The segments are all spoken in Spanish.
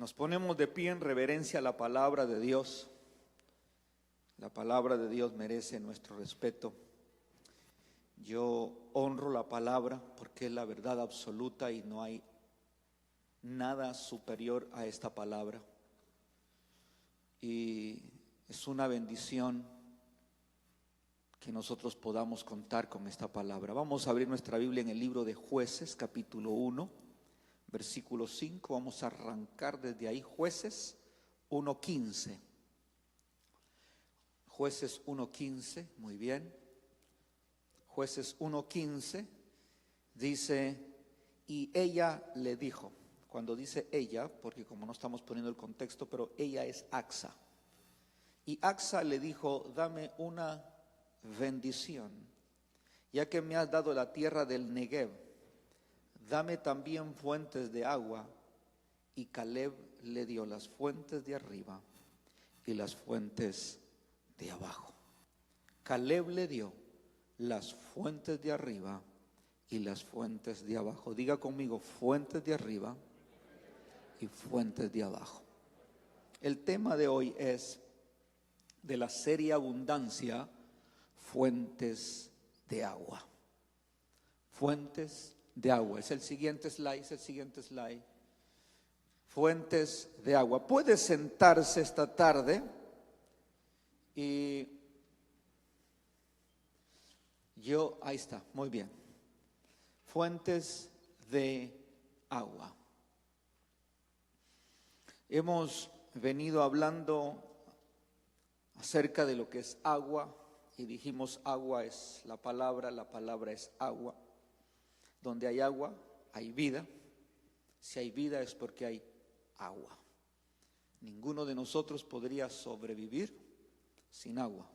Nos ponemos de pie en reverencia a la palabra de Dios. La palabra de Dios merece nuestro respeto. Yo honro la palabra porque es la verdad absoluta y no hay nada superior a esta palabra. Y es una bendición que nosotros podamos contar con esta palabra. Vamos a abrir nuestra Biblia en el libro de Jueces, capítulo 1, versículo 5. Vamos a arrancar desde ahí. Jueces 1:15. Jueces 1:15, muy bien. Jueces 1:15 dice: y ella le dijo. Cuando dice ella, porque como no estamos poniendo el contexto, pero ella es Axa. Y Axa le dijo: dame una bendición, ya que me has dado la tierra del Negev, dame también fuentes de agua. Y Caleb le dio las fuentes de arriba y las fuentes de abajo. Caleb le dio las fuentes de arriba y las fuentes de abajo. Diga conmigo: fuentes de arriba y fuentes de abajo. El tema de hoy es de la serie Abundancia, fuentes de agua. Fuentes de agua. Es el siguiente slide, Fuentes de agua. Puede sentarse esta tarde y ahí está, muy bien. Fuentes de agua. Hemos venido hablando acerca de lo que es agua y dijimos: agua es la palabra es agua. Donde hay agua, hay vida. Si hay vida es porque hay agua. Ninguno de nosotros podría sobrevivir sin agua.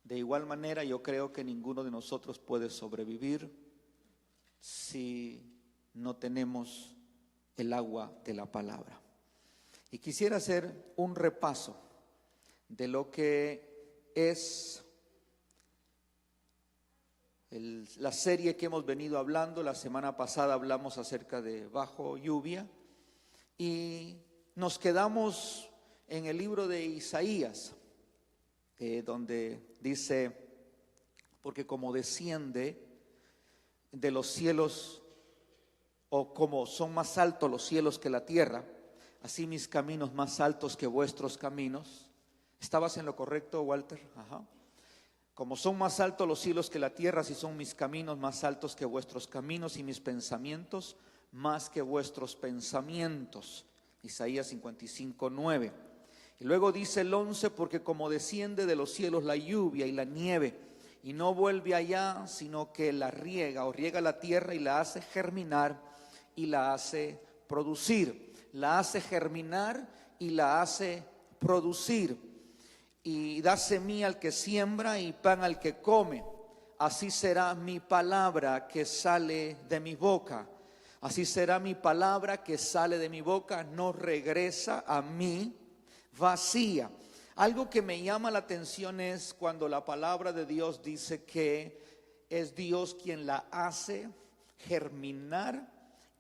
De igual manera, yo creo que ninguno de nosotros puede sobrevivir si no tenemos el agua de la palabra. Y quisiera hacer un repaso de lo que es la serie que hemos venido hablando. La semana pasada hablamos acerca de bajo lluvia y nos quedamos en el libro de Isaías, donde dice: porque como desciende de los cielos, o como son más altos los cielos que la tierra, así mis caminos más altos que vuestros caminos. ¿Estabas en lo correcto, Walter? Ajá. Como son más altos los cielos que la tierra, así son mis caminos más altos que vuestros caminos, y mis pensamientos más que vuestros pensamientos. Isaías 55:9. Y luego dice el 11: porque como desciende de los cielos la lluvia y la nieve, y no vuelve allá, sino que la riega, o riega la tierra y la hace germinar y la hace producir. La hace germinar y la hace producir. Y da semilla al que siembra y pan al que come. Así será mi palabra que sale de mi boca. Así será mi palabra que sale de mi boca. No regresa a mí vacía. Algo que me llama la atención es cuando la palabra de Dios dice que es Dios quien la hace germinar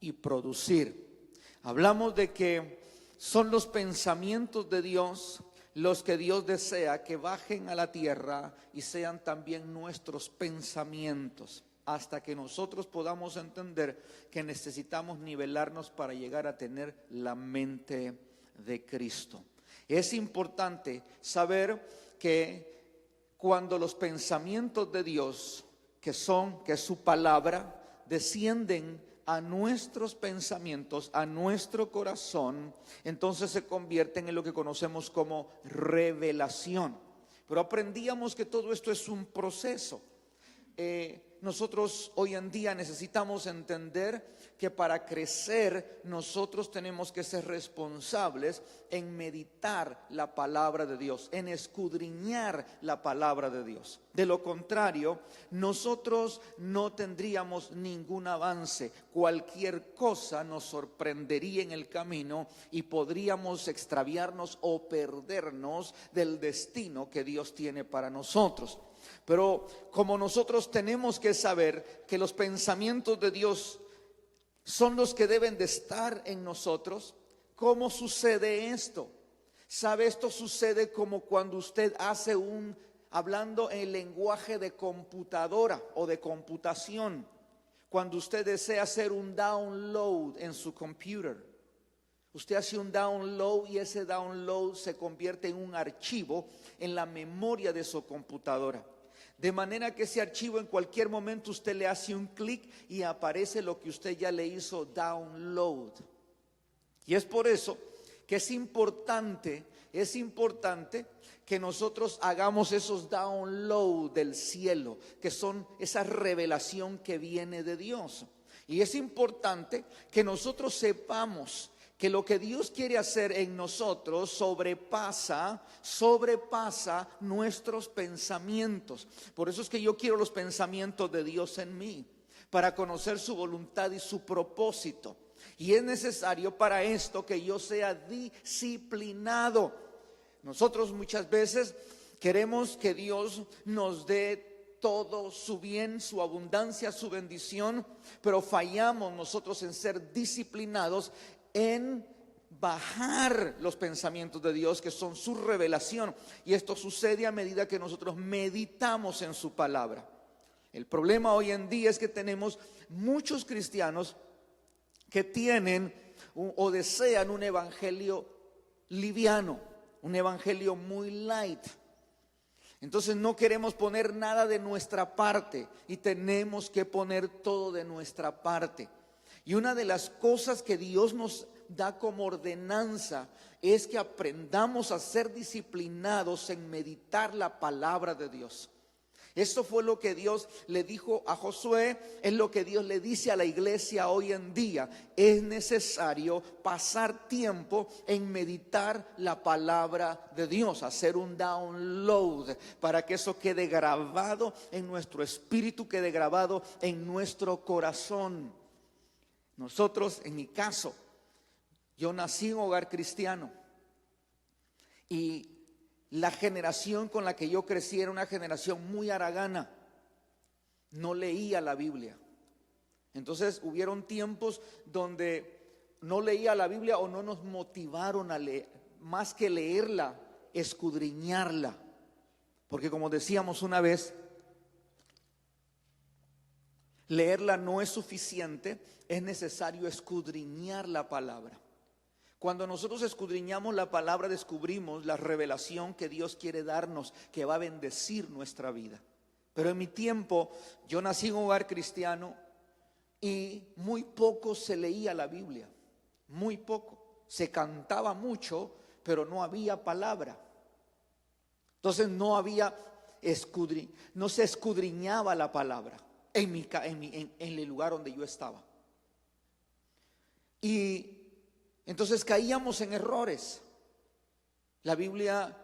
y producir. Hablamos de que son los pensamientos de Dios los que Dios desea que bajen a la tierra y sean también nuestros pensamientos, hasta que nosotros podamos entender que necesitamos nivelarnos para llegar a tener la mente de Cristo. Es importante saber que cuando los pensamientos de Dios, que es su palabra, descienden a nuestros pensamientos, a nuestro corazón, entonces se convierten en lo que conocemos como revelación. Pero aprendíamos que todo esto es un proceso. Nosotros hoy en día necesitamos entender que para crecer nosotros tenemos que ser responsables en meditar la palabra de Dios, en escudriñar la palabra de Dios. De lo contrario, nosotros no tendríamos ningún avance. Cualquier cosa nos sorprendería en el camino y podríamos extraviarnos o perdernos del destino que Dios tiene para nosotros. Pero como nosotros tenemos que saber que los pensamientos de Dios son los que deben de estar en nosotros, ¿Cómo sucede esto? ¿Sabe? Esto sucede como cuando usted hace hablando en lenguaje de computadora o de computación, cuando usted desea hacer un download en su computer. Usted hace un download y ese download se convierte en un archivo en la memoria de su computadora. De manera que ese archivo en cualquier momento usted le hace un clic y aparece lo que usted ya le hizo download. Y es por eso que es importante que nosotros hagamos esos download del cielo, que son esa revelación que viene de Dios. Y es importante que nosotros sepamos que lo que Dios quiere hacer en nosotros sobrepasa nuestros pensamientos. Por eso es que yo quiero los pensamientos de Dios en mí, para conocer su voluntad y su propósito. Y es necesario para esto que yo sea disciplinado. Nosotros muchas veces queremos que Dios nos dé todo su bien, su abundancia, su bendición, pero fallamos nosotros en ser disciplinados, en bajar los pensamientos de Dios, que son su revelación. Y esto sucede a medida que nosotros meditamos en su palabra. El problema hoy en día es que tenemos muchos cristianos que tienen o desean un evangelio liviano, un evangelio muy light. Entonces no queremos poner nada de nuestra parte y tenemos que poner todo de nuestra parte. Y una de las cosas que Dios nos da como ordenanza es que aprendamos a ser disciplinados en meditar la palabra de Dios. Esto fue lo que Dios le dijo a Josué, es lo que Dios le dice a la iglesia hoy en día. Es necesario pasar tiempo en meditar la palabra de Dios, hacer un download para que eso quede grabado en nuestro espíritu, quede grabado en nuestro corazón. Nosotros, en mi caso, yo nací en un hogar cristiano y la generación con la que yo crecí era una generación muy haragana. No leía la Biblia. Entonces hubieron tiempos donde no leía la Biblia o no nos motivaron a leer, más que leerla, escudriñarla. Porque como decíamos una vez, leerla no es suficiente, es necesario escudriñar la palabra. Cuando nosotros escudriñamos la palabra, descubrimos la revelación que Dios quiere darnos, que va a bendecir nuestra vida. Pero en mi tiempo, yo nací en un hogar cristiano y muy poco se leía la Biblia, muy poco. Se cantaba mucho, pero no había palabra. Entonces no se escudriñaba la palabra en el lugar donde yo estaba. Y entonces caíamos en errores. La Biblia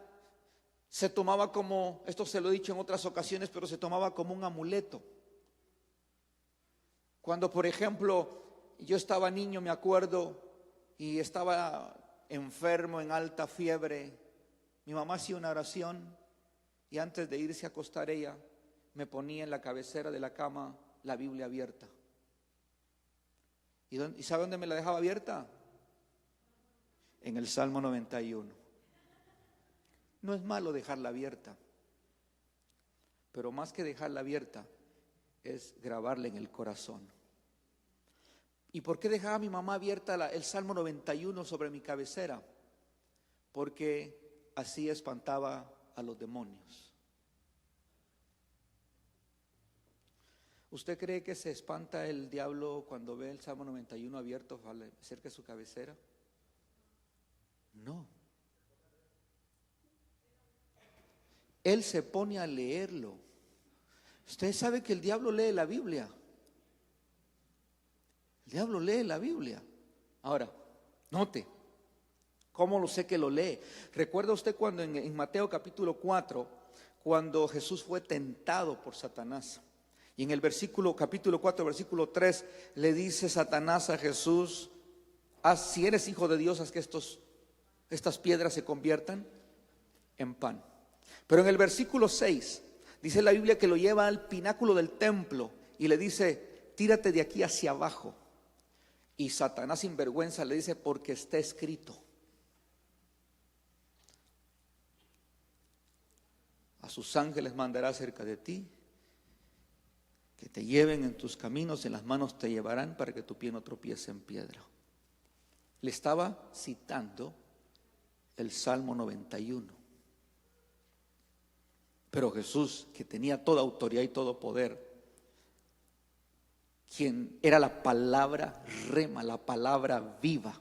se tomaba como, esto se lo he dicho en otras ocasiones, pero se tomaba como un amuleto. Cuando, por ejemplo, yo estaba niño, me acuerdo, y estaba enfermo, en alta fiebre, mi mamá hacía una oración y antes de irse a acostar ella, me ponía en la cabecera de la cama la Biblia abierta. ¿Y sabe dónde me la dejaba abierta? En el Salmo 91. No es malo dejarla abierta, pero más que dejarla abierta es grabarla en el corazón. ¿Y por qué dejaba a mi mamá abierta el Salmo 91 sobre mi cabecera? Porque así espantaba a los demonios. ¿Usted cree que se espanta el diablo cuando ve el Salmo 91 abierto cerca de su cabecera? No. Él se pone a leerlo. Usted sabe que el diablo lee la Biblia. El diablo lee la Biblia. Ahora, note, ¿cómo lo sé que lo lee? ¿Recuerda usted cuando en Mateo capítulo 4, cuando Jesús fue tentado por Satanás? Y en el capítulo 4, versículo 3, le dice Satanás a Jesús: si eres hijo de Dios, haz que estas piedras se conviertan en pan. Pero en el versículo 6 dice la Biblia que lo lleva al pináculo del templo y le dice: tírate de aquí hacia abajo. Y Satanás sin vergüenza le dice: porque está escrito. A sus ángeles mandará cerca de ti, que te lleven en tus caminos, en las manos te llevarán para que tu pie no tropiece en piedra. Le estaba citando el Salmo 91. Pero Jesús, que tenía toda autoridad y todo poder, quien era la palabra rema, la palabra viva,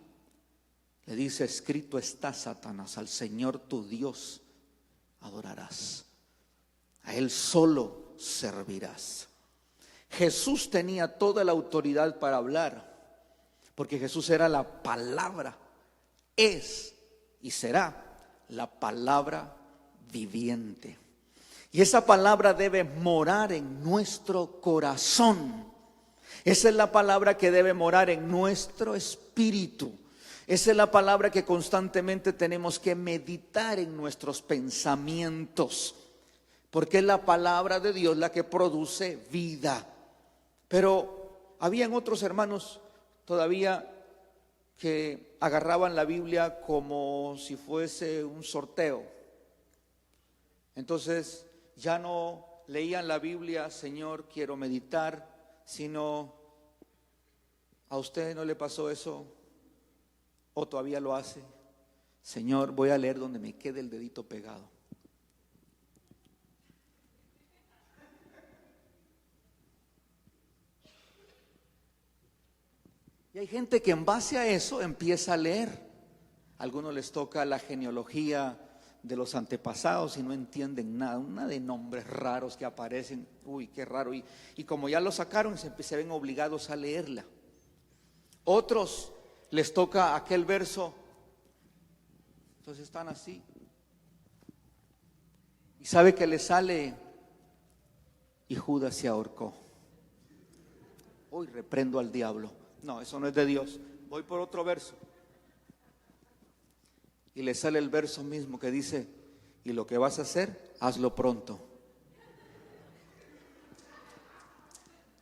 le dice: escrito está, Satanás, al Señor tu Dios adorarás, a Él solo servirás. Jesús tenía toda la autoridad para hablar, porque Jesús era la palabra, es y será la palabra viviente. Y esa palabra debe morar en nuestro corazón. Esa es la palabra que debe morar en nuestro espíritu. Esa es la palabra que constantemente tenemos que meditar en nuestros pensamientos, porque es la palabra de Dios la que produce vida. Pero habían otros hermanos todavía que agarraban la Biblia como si fuese un sorteo. Entonces ya no leían la Biblia: Señor, quiero meditar, sino: ¿a usted no le pasó eso? ¿O todavía lo hace? Señor, voy a leer donde me quede el dedito pegado. Y hay gente que en base a eso empieza a leer. A algunos les toca la genealogía de los antepasados y no entienden nada, una de nombres raros que aparecen. Uy, qué raro. Y como ya lo sacaron, se ven obligados a leerla. Otros les toca aquel verso, entonces están así. Y sabe que le sale: y Judas se ahorcó. Hoy reprendo al diablo. No, eso no es de Dios. Voy por otro verso. Y le sale el verso mismo que dice: y lo que vas a hacer, hazlo pronto.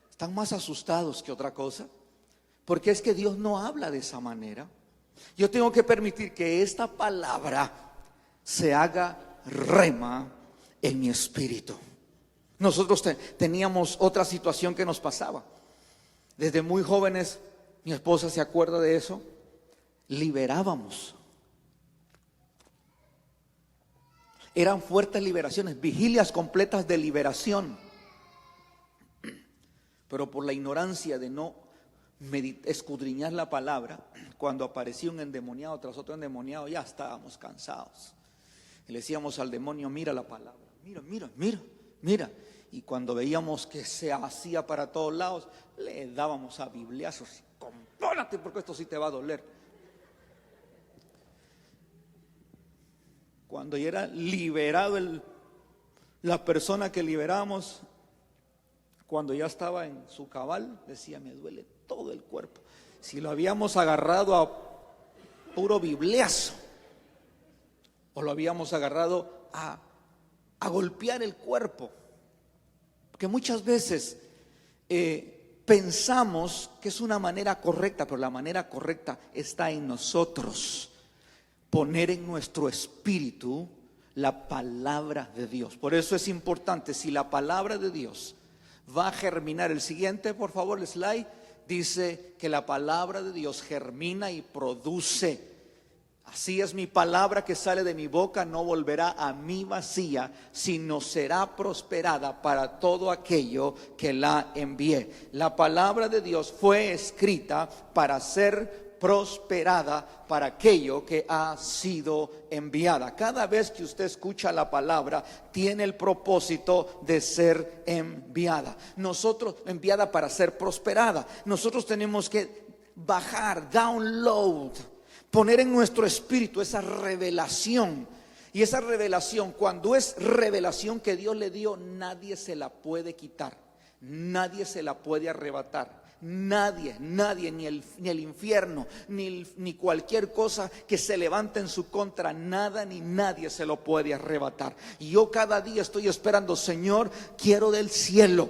Están más asustados que otra cosa, porque es que Dios no habla de esa manera. Yo tengo que permitir que esta palabra se haga rema en mi espíritu. Nosotros teníamos otra situación que nos pasaba. Desde muy jóvenes, mi esposa se acuerda de eso, liberábamos. Eran fuertes liberaciones, vigilias completas de liberación. Pero por la ignorancia de no escudriñar la palabra, cuando aparecía un endemoniado tras otro endemoniado, ya estábamos cansados. Y le decíamos al demonio: mira la palabra, mira. Y cuando veíamos que se hacía para todos lados, le dábamos a bibliazos: compónate, porque esto sí te va a doler. Cuando ya era liberado la persona que liberamos, cuando ya estaba en su cabal, decía: me duele todo el cuerpo. Si lo habíamos agarrado a puro bibliazo, o lo habíamos agarrado a golpear el cuerpo. Porque muchas veces pensamos que es una manera correcta, pero la manera correcta está en nosotros. Poner en nuestro espíritu la palabra de Dios. Por eso es importante, si la palabra de Dios va a germinar. El siguiente, por favor, el slide, dice que la palabra de Dios germina y produce. Así es mi palabra que sale de mi boca, no volverá a mí vacía, sino será prosperada para todo aquello que la envié. La palabra de Dios fue escrita para ser prosperada para aquello que ha sido enviada. Cada vez que usted escucha la palabra, tiene el propósito de ser enviada. Enviada para ser prosperada. Nosotros tenemos que bajar, download, poner en nuestro espíritu esa revelación. Y esa revelación, cuando es revelación que Dios le dio, nadie se la puede quitar, nadie se la puede arrebatar. Nadie, ni el infierno, ni cualquier cosa que se levante en su contra, nada ni nadie se lo puede arrebatar. Y yo cada día estoy esperando: Señor, quiero del cielo.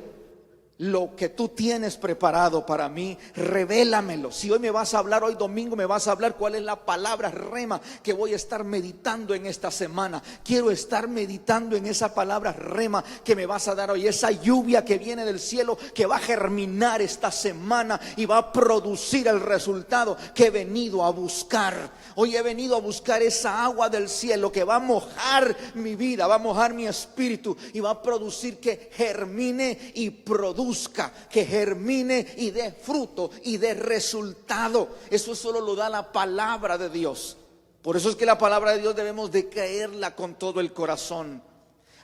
lo que tú tienes preparado para mí, revélamelo. Si hoy me vas a hablar, hoy domingo me vas a hablar cuál es la palabra rema que voy a estar meditando en esta semana. Quiero estar meditando en esa palabra rema que me vas a dar hoy, esa lluvia que viene del cielo, que va a germinar esta semana y va a producir el resultado que he venido a buscar. Hoy he venido a buscar esa agua del cielo que va a mojar mi vida, va a mojar mi espíritu y va a producir que germine y produzca, que germine y dé fruto y dé resultado. Eso solo lo da la palabra de Dios. Por eso es que la palabra de Dios debemos de creerla con todo el corazón.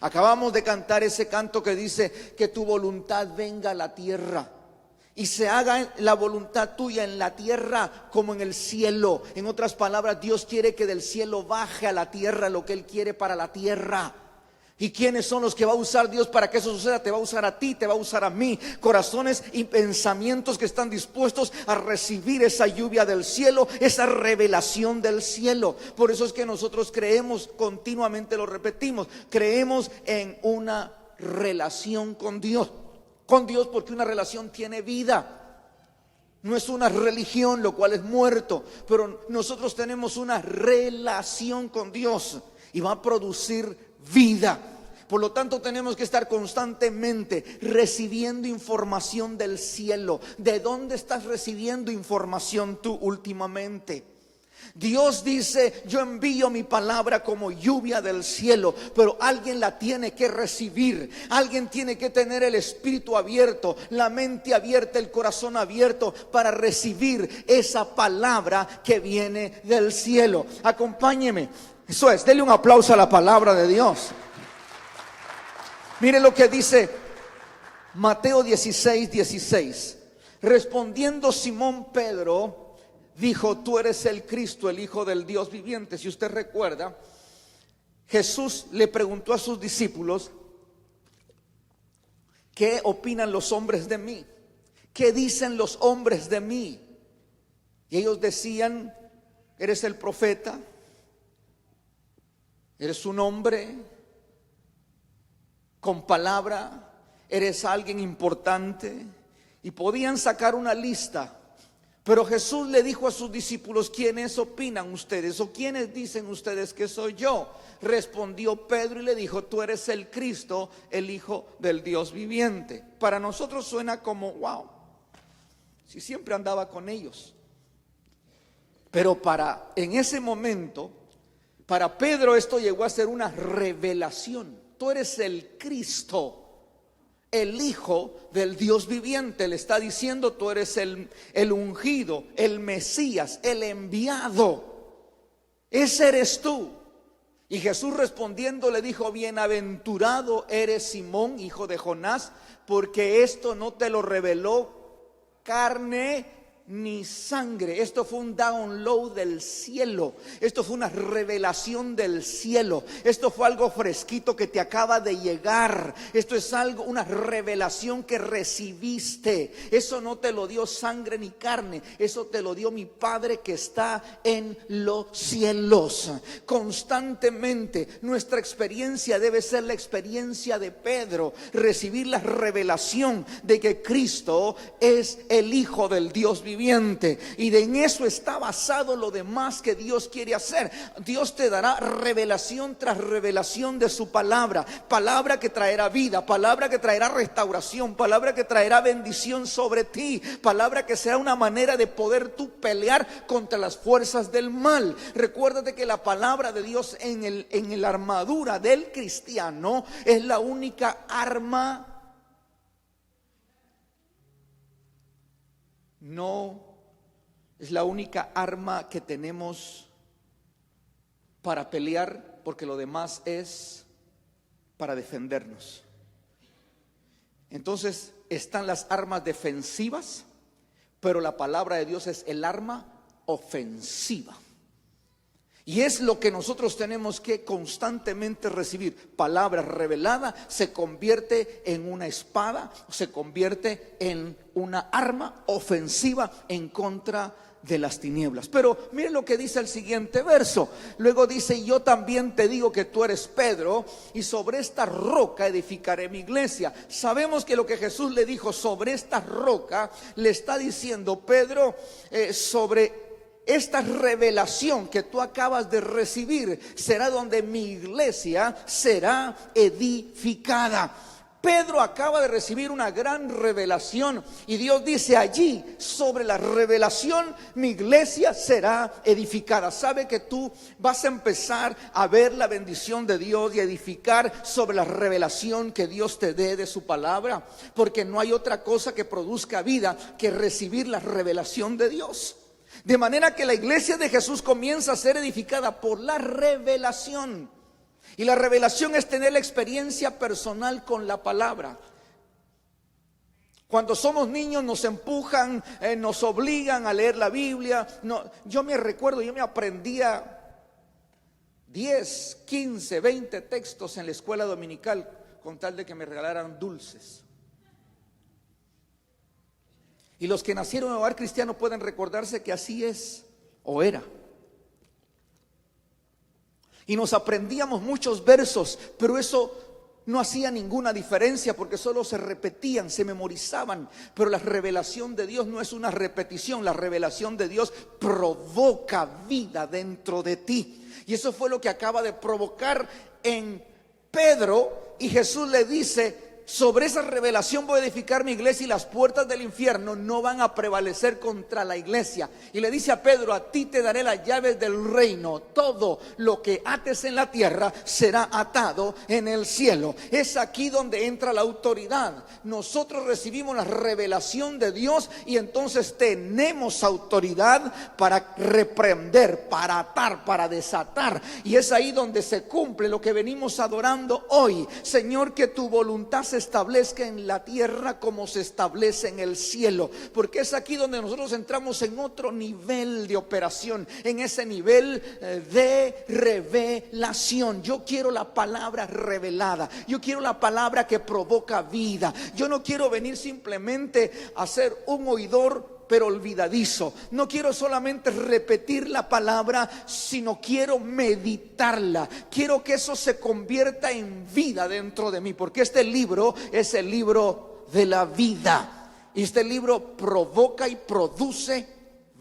Acabamos de cantar ese canto que dice que tu voluntad venga a la tierra y se haga la voluntad tuya en la tierra como en el cielo. En otras palabras, Dios quiere que del cielo baje a la tierra lo que Él quiere para la tierra. ¿Y quiénes son los que va a usar Dios para que eso suceda? Te va a usar a ti, te va a usar a mí. Corazones y pensamientos que están dispuestos a recibir esa lluvia del cielo, esa revelación del cielo. Por eso es que nosotros creemos, continuamente lo repetimos, creemos en una relación con Dios. Con Dios, porque una relación tiene vida. No es una religión, lo cual es muerto, pero nosotros tenemos una relación con Dios y va a producir vida. Por lo tanto, tenemos que estar constantemente recibiendo información del cielo. ¿De dónde estás recibiendo información tú últimamente? Dios dice: yo envío mi palabra como lluvia del cielo, pero alguien la tiene que recibir. Alguien tiene que tener el espíritu abierto, la mente abierta, el corazón abierto para recibir esa palabra que viene del cielo. Acompáñeme. Eso es, denle un aplauso a la palabra de Dios. Mire lo que dice Mateo 16:16. Respondiendo Simón Pedro, dijo: tú eres el Cristo, el Hijo del Dios viviente. Si usted recuerda, Jesús le preguntó a sus discípulos: ¿qué opinan los hombres de mí? ¿Qué dicen los hombres de mí? Y ellos decían: eres el profeta, eres un hombre con palabra, eres alguien importante. Y podían sacar una lista. Pero Jesús le dijo a sus discípulos: ¿quiénes opinan ustedes? ¿O quiénes dicen ustedes que soy yo? Respondió Pedro y le dijo: tú eres el Cristo, el Hijo del Dios viviente. Para nosotros suena como wow, si siempre andaba con ellos. Pero en ese momento, para Pedro esto llegó a ser una revelación. Tú eres el Cristo, el Hijo del Dios viviente. Le está diciendo: tú eres el ungido, el Mesías, el enviado. Ese eres tú. Y Jesús respondiendo le dijo: bienaventurado eres Simón, hijo de Jonás, porque esto no te lo reveló carne ni sangre. Esto fue un download del cielo. Esto fue una revelación del cielo. Esto fue algo fresquito que te acaba de llegar. Esto es algo, una revelación que recibiste. Eso no te lo dio sangre ni carne. Eso te lo dio mi Padre que está en los cielos. Constantemente nuestra experiencia debe ser la experiencia de Pedro. Recibir la revelación de que Cristo es el Hijo del Dios viviente. Y en eso está basado lo demás que Dios quiere hacer. Dios te dará revelación tras revelación de su palabra. Palabra que traerá vida, palabra que traerá restauración, palabra que traerá bendición sobre ti, palabra que será una manera de poder tú pelear contra las fuerzas del mal. Recuérdate que la palabra de Dios en la armadura del cristiano es la única arma. No es la única arma que tenemos para pelear, porque lo demás es para defendernos. Entonces están las armas defensivas, pero la palabra de Dios es el arma ofensiva. Y es lo que nosotros tenemos que constantemente recibir. Palabra revelada se convierte en una espada, se convierte en una arma ofensiva en contra de las tinieblas. Pero mire lo que dice el siguiente verso. Luego dice: y yo también te digo que tú eres Pedro, y sobre esta roca edificaré mi iglesia. Sabemos que lo que Jesús le dijo sobre esta roca, le está diciendo: Pedro, sobre esta revelación que tú acabas de recibir será donde mi iglesia será edificada. Pedro acaba de recibir una gran revelación y Dios dice: allí, sobre la revelación, mi iglesia será edificada. ¿Sabe que tú vas a empezar a ver la bendición de Dios y a edificar sobre la revelación que Dios te dé de su palabra? Porque no hay otra cosa que produzca vida que recibir la revelación de Dios. De manera que la iglesia de Jesús comienza a ser edificada por la revelación. Y la revelación es tener la experiencia personal con la palabra. Cuando somos niños nos empujan, nos obligan a leer la Biblia. Yo me recuerdo, yo me aprendía 10, 15, 20 textos en la escuela dominical con tal de que me regalaran dulces. Y los que nacieron en hogar cristiano pueden recordarse que así es o era. Y nos aprendíamos muchos versos, pero eso no hacía ninguna diferencia porque solo se repetían, se memorizaban. Pero la revelación de Dios no es una repetición, la revelación de Dios provoca vida dentro de ti. Y eso fue lo que acaba de provocar en Pedro. Y Jesús le dice: sobre esa revelación voy a edificar mi iglesia y las puertas del infierno no van a prevalecer contra la iglesia. Y le dice a Pedro: a ti te daré las llaves del reino. Todo lo que ates en la tierra será atado en el cielo. Es aquí donde entra la autoridad. Nosotros recibimos la revelación de Dios y entonces tenemos autoridad para reprender, para atar, para desatar. Y es ahí donde se cumple lo que venimos adorando hoy. Señor, que tu voluntad se establezca en la tierra como se establece en el cielo, porque es aquí donde nosotros entramos en otro nivel de operación, en ese nivel de revelación. Yo quiero la palabra revelada, yo quiero la palabra que provoca vida. Yo no quiero venir simplemente a ser un oidor pero olvidadizo. No quiero solamente repetir la palabra, sino quiero meditarla. Quiero que eso se convierta en vida dentro de mí, porque este libro es el libro de la vida. Y este libro provoca y produce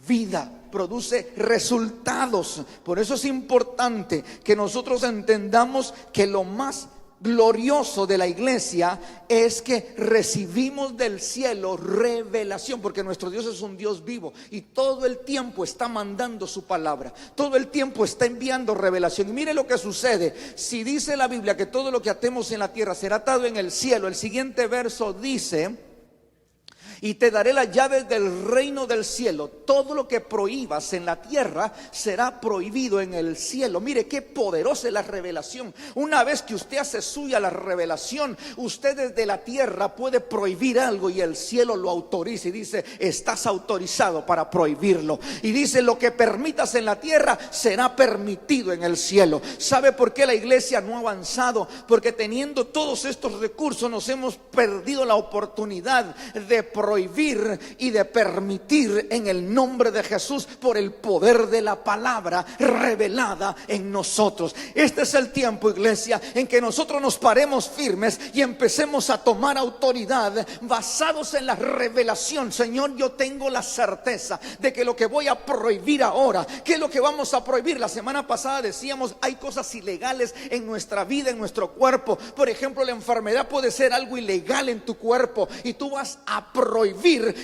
vida, produce resultados. Por eso es importante que nosotros entendamos que lo más glorioso de la iglesia es que recibimos del cielo revelación, porque nuestro Dios es un Dios vivo y todo el tiempo está mandando su palabra, todo el tiempo está enviando revelación. Y mire lo que sucede: si dice la Biblia que todo lo que atemos en la tierra será atado en el cielo, el siguiente verso dice: y te daré las llaves del reino del cielo. Todo lo que prohíbas en la tierra será prohibido en el cielo. Mire qué poderosa es la revelación. Una vez que usted hace suya la revelación, usted desde la tierra puede prohibir algo y el cielo lo autoriza y dice: estás autorizado para prohibirlo. Y dice: lo que permitas en la tierra será permitido en el cielo. ¿Sabe por qué la iglesia no ha avanzado? Porque teniendo todos estos recursos nos hemos perdido la oportunidad de prohibir y de permitir en el nombre de Jesús, por el poder de la palabra revelada en nosotros. Este es el tiempo, iglesia, en que nosotros nos paremos firmes y empecemos a tomar autoridad basados en la revelación. Señor, yo tengo la certeza de que lo que voy a prohibir ahora, ¿qué es lo que vamos a prohibir? La semana pasada decíamos: hay cosas ilegales en nuestra vida, en nuestro cuerpo. Por ejemplo, la enfermedad puede ser algo ilegal en tu cuerpo y tú vas a prohibir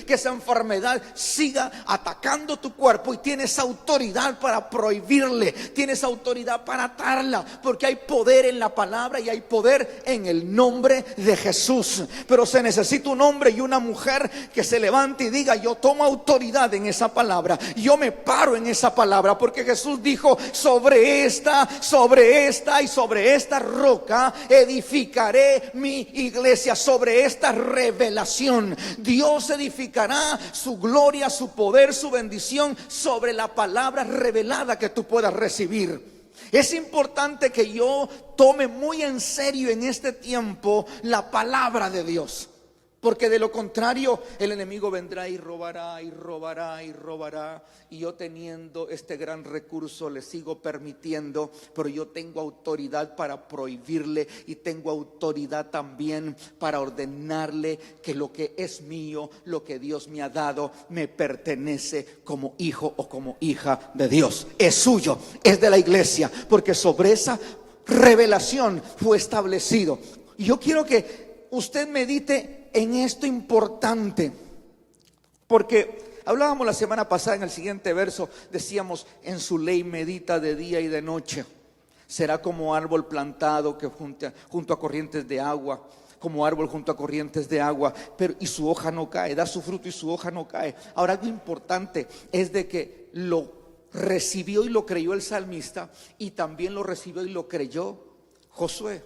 que esa enfermedad siga atacando tu cuerpo, y tienes autoridad para prohibirle, tienes autoridad para atarla, porque hay poder en la palabra y hay poder en el nombre de Jesús. Pero se necesita un hombre y una mujer que se levante y diga: yo tomo autoridad en esa palabra, yo me paro en esa palabra, porque Jesús dijo: sobre esta y sobre esta roca edificaré mi iglesia. Sobre esta revelación Dios edificará su gloria, su poder, su bendición sobre la palabra revelada que tú puedas recibir. Es importante que yo tome muy en serio en este tiempo la palabra de Dios. Porque de lo contrario el enemigo vendrá y robará y robará y robará. Y yo teniendo este gran recurso le sigo permitiendo, pero yo tengo autoridad para prohibirle y tengo autoridad también para ordenarle que lo que es mío, lo que Dios me ha dado, me pertenece como hijo o como hija de Dios. Es suyo, es de la iglesia, porque sobre esa revelación fue establecido. Y yo quiero que usted medite en esto importante, porque hablábamos la semana pasada en el siguiente verso, decíamos: en su ley medita de día y de noche. Será como árbol plantado que junto a corrientes de agua, como árbol junto a corrientes de agua, pero y su hoja no cae, da su fruto y su hoja no cae. Ahora, algo importante es de que lo recibió y lo creyó el salmista, y también lo recibió y lo creyó Josué.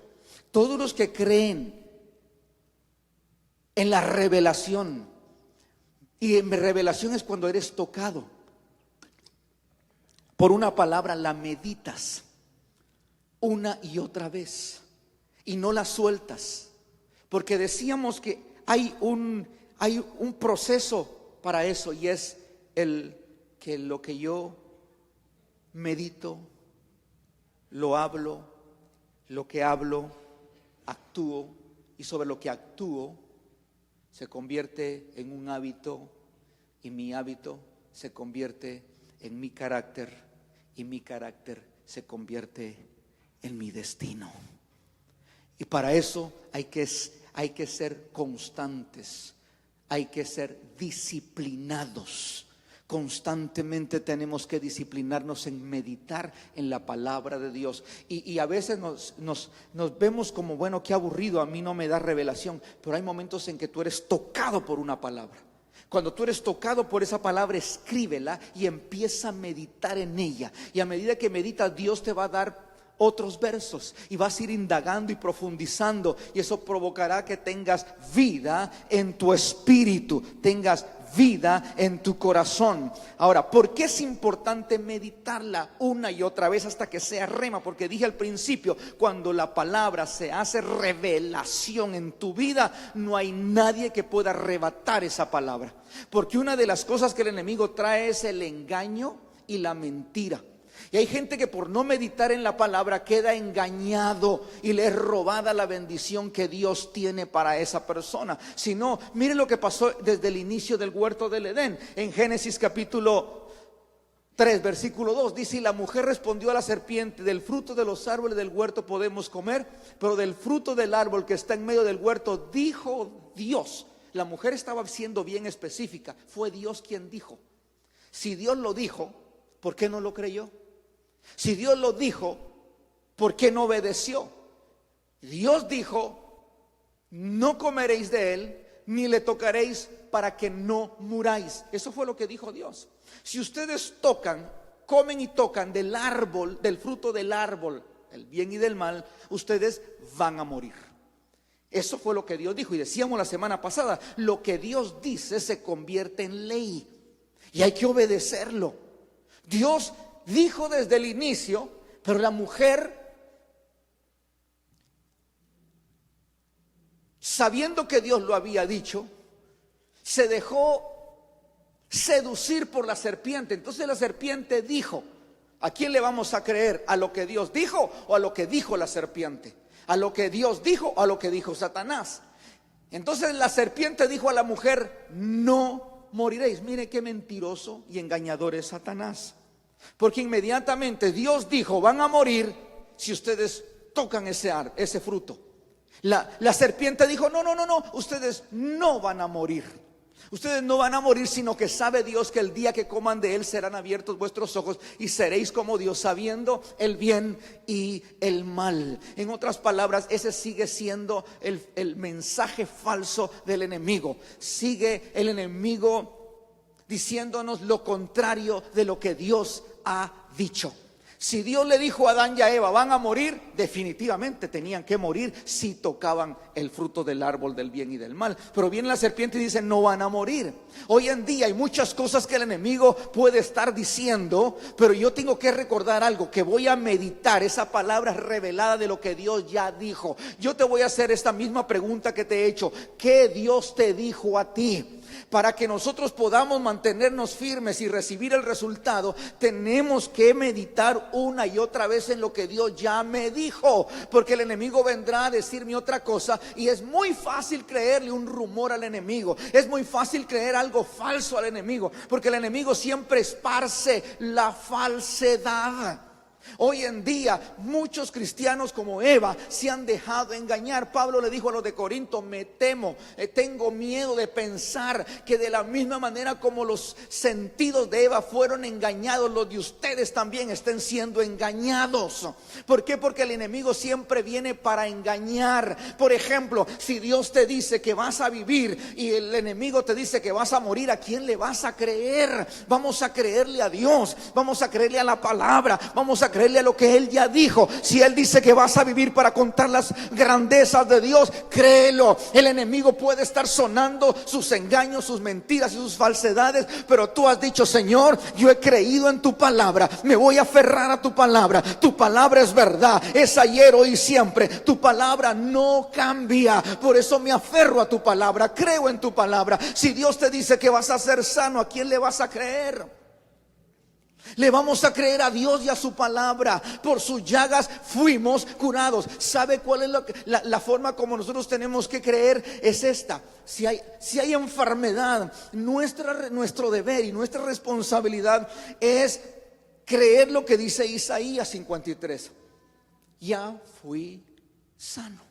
Todos los que creen en la revelación, y en revelación es cuando eres tocado por una palabra, la meditas una y otra vez y no la sueltas, porque decíamos que hay un proceso para eso, y es el que lo que yo medito, lo hablo, lo que hablo, actúo, y sobre lo que actúo se convierte en un hábito, y mi hábito se convierte en mi carácter, y mi carácter se convierte en mi destino. Y para eso hay que ser constantes, hay que ser disciplinados. Constantemente tenemos que disciplinarnos en meditar en la palabra de Dios. Y a veces nos vemos como, bueno, qué aburrido, a mí no me da revelación. Pero hay momentos en que tú eres tocado por una palabra. Cuando tú eres tocado por esa palabra, escríbela y empieza a meditar en ella. Y a medida que meditas, Dios te va a dar otros versos y vas a ir indagando y profundizando, y eso provocará que tengas vida en tu espíritu, tengas vida en tu corazón. Ahora, ¿por qué es importante meditarla una y otra vez hasta que sea rema? Porque dije al principio, cuando la palabra se hace revelación en tu vida, no hay nadie que pueda arrebatar esa palabra. Porque una de las cosas que el enemigo trae es el engaño y la mentira. Y hay gente que por no meditar en la palabra queda engañado y le es robada la bendición que Dios tiene para esa persona. Si no, mire lo que pasó desde el inicio del huerto del Edén. En Génesis capítulo 3, versículo 2 dice: y la mujer respondió a la serpiente: del fruto de los árboles del huerto podemos comer, pero del fruto del árbol que está en medio del huerto dijo Dios. La mujer estaba siendo bien específica, fue Dios quien dijo. Si Dios lo dijo, ¿por qué no lo creyó? Si Dios lo dijo, ¿por qué no obedeció? Dios dijo: no comeréis de él, ni le tocaréis, para que no muráis. Eso fue lo que dijo Dios. Si ustedes comen y tocan del árbol, del fruto del árbol, del bien y del mal, ustedes van a morir. Eso fue lo que Dios dijo. Y decíamos la semana pasada, lo que Dios dice se convierte en ley y hay que obedecerlo. Dios dijo desde el inicio, pero la mujer, sabiendo que Dios lo había dicho, se dejó seducir por la serpiente. Entonces la serpiente dijo: ¿a quién le vamos a creer? ¿A lo que Dios dijo o a lo que dijo la serpiente? ¿A lo que Dios dijo o a lo que dijo Satanás? Entonces la serpiente dijo a la mujer: no moriréis. Mire qué mentiroso y engañador es Satanás. Porque inmediatamente Dios dijo: van a morir si ustedes tocan ese fruto. La serpiente dijo: no, ustedes no van a morir. Ustedes no van a morir, sino que sabe Dios que el día que coman de él serán abiertos vuestros ojos y seréis como Dios, sabiendo el bien y el mal. En otras palabras, ese sigue siendo el mensaje falso del enemigo. Sigue el enemigo diciéndonos lo contrario de lo que Dios ha dicho. Si Dios le dijo a Adán y a Eva, van a morir, definitivamente tenían que morir si tocaban el fruto del árbol del bien y del mal. Pero viene la serpiente y dice, no van a morir. Hoy en día hay muchas cosas que el enemigo puede estar diciendo, pero yo tengo que recordar algo, que voy a meditar esa palabra revelada de lo que Dios ya dijo. Yo te voy a hacer esta misma pregunta que te he hecho: ¿qué Dios te dijo a ti? Para que nosotros podamos mantenernos firmes y recibir el resultado, tenemos que meditar una y otra vez en lo que Dios ya me dijo, porque el enemigo vendrá a decirme otra cosa, y es muy fácil creerle un rumor al enemigo, es muy fácil creer algo falso al enemigo, porque el enemigo siempre esparce la falsedad. Hoy en día muchos cristianos como Eva se han dejado engañar. Pablo le dijo a los de Corinto: me temo, tengo miedo de pensar que de la misma manera como los sentidos de Eva fueron engañados, los de ustedes también estén siendo engañados. ¿Por qué? Porque el enemigo siempre viene para engañar. Por ejemplo, si Dios te dice que vas a vivir y el enemigo te dice que vas a morir, ¿a quién le vas a creer? Vamos a creerle a Dios, vamos a creerle a la palabra, vamos a creerle a lo que Él ya dijo. Si Él dice que vas a vivir para contar las grandezas de Dios, créelo. El enemigo puede estar sonando sus engaños, sus mentiras y sus falsedades, pero tú has dicho: Señor, yo he creído en tu palabra, me voy a aferrar a tu palabra. Tu palabra es verdad, es ayer, hoy y siempre. Tu palabra no cambia, por eso me aferro a tu palabra, creo en tu palabra. Si Dios te dice que vas a ser sano, ¿a quién le vas a creer? Le vamos a creer a Dios y a su palabra. Por sus llagas fuimos curados. ¿Sabe cuál es la forma como nosotros tenemos que creer? Es esta: si hay enfermedad, nuestro deber y nuestra responsabilidad es creer lo que dice Isaías 53. Ya fui sano.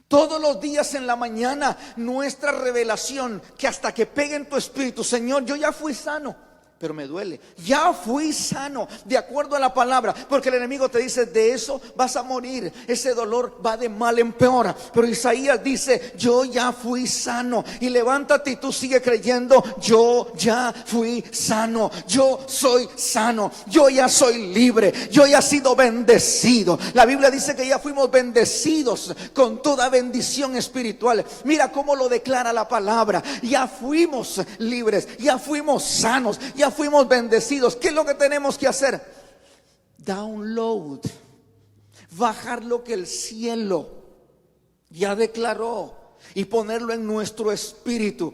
Todos los días en la mañana nuestra revelación, que hasta que pegue en tu espíritu: Señor, yo ya fui sano, pero me duele. Ya fui sano de acuerdo a la palabra, porque el enemigo te dice: de eso vas a morir, ese dolor va de mal en peor. Pero Isaías dice: yo ya fui sano. Y levántate y tú sigue creyendo: yo ya fui sano, yo soy sano, yo ya soy libre, yo ya he sido bendecido. La Biblia dice que ya fuimos bendecidos con toda bendición espiritual. Mira cómo lo declara la palabra: ya fuimos libres, ya fuimos sanos, ya fuimos bendecidos. ¿Qué es lo que tenemos que hacer? Download, bajar lo que el cielo ya declaró y ponerlo en nuestro espíritu.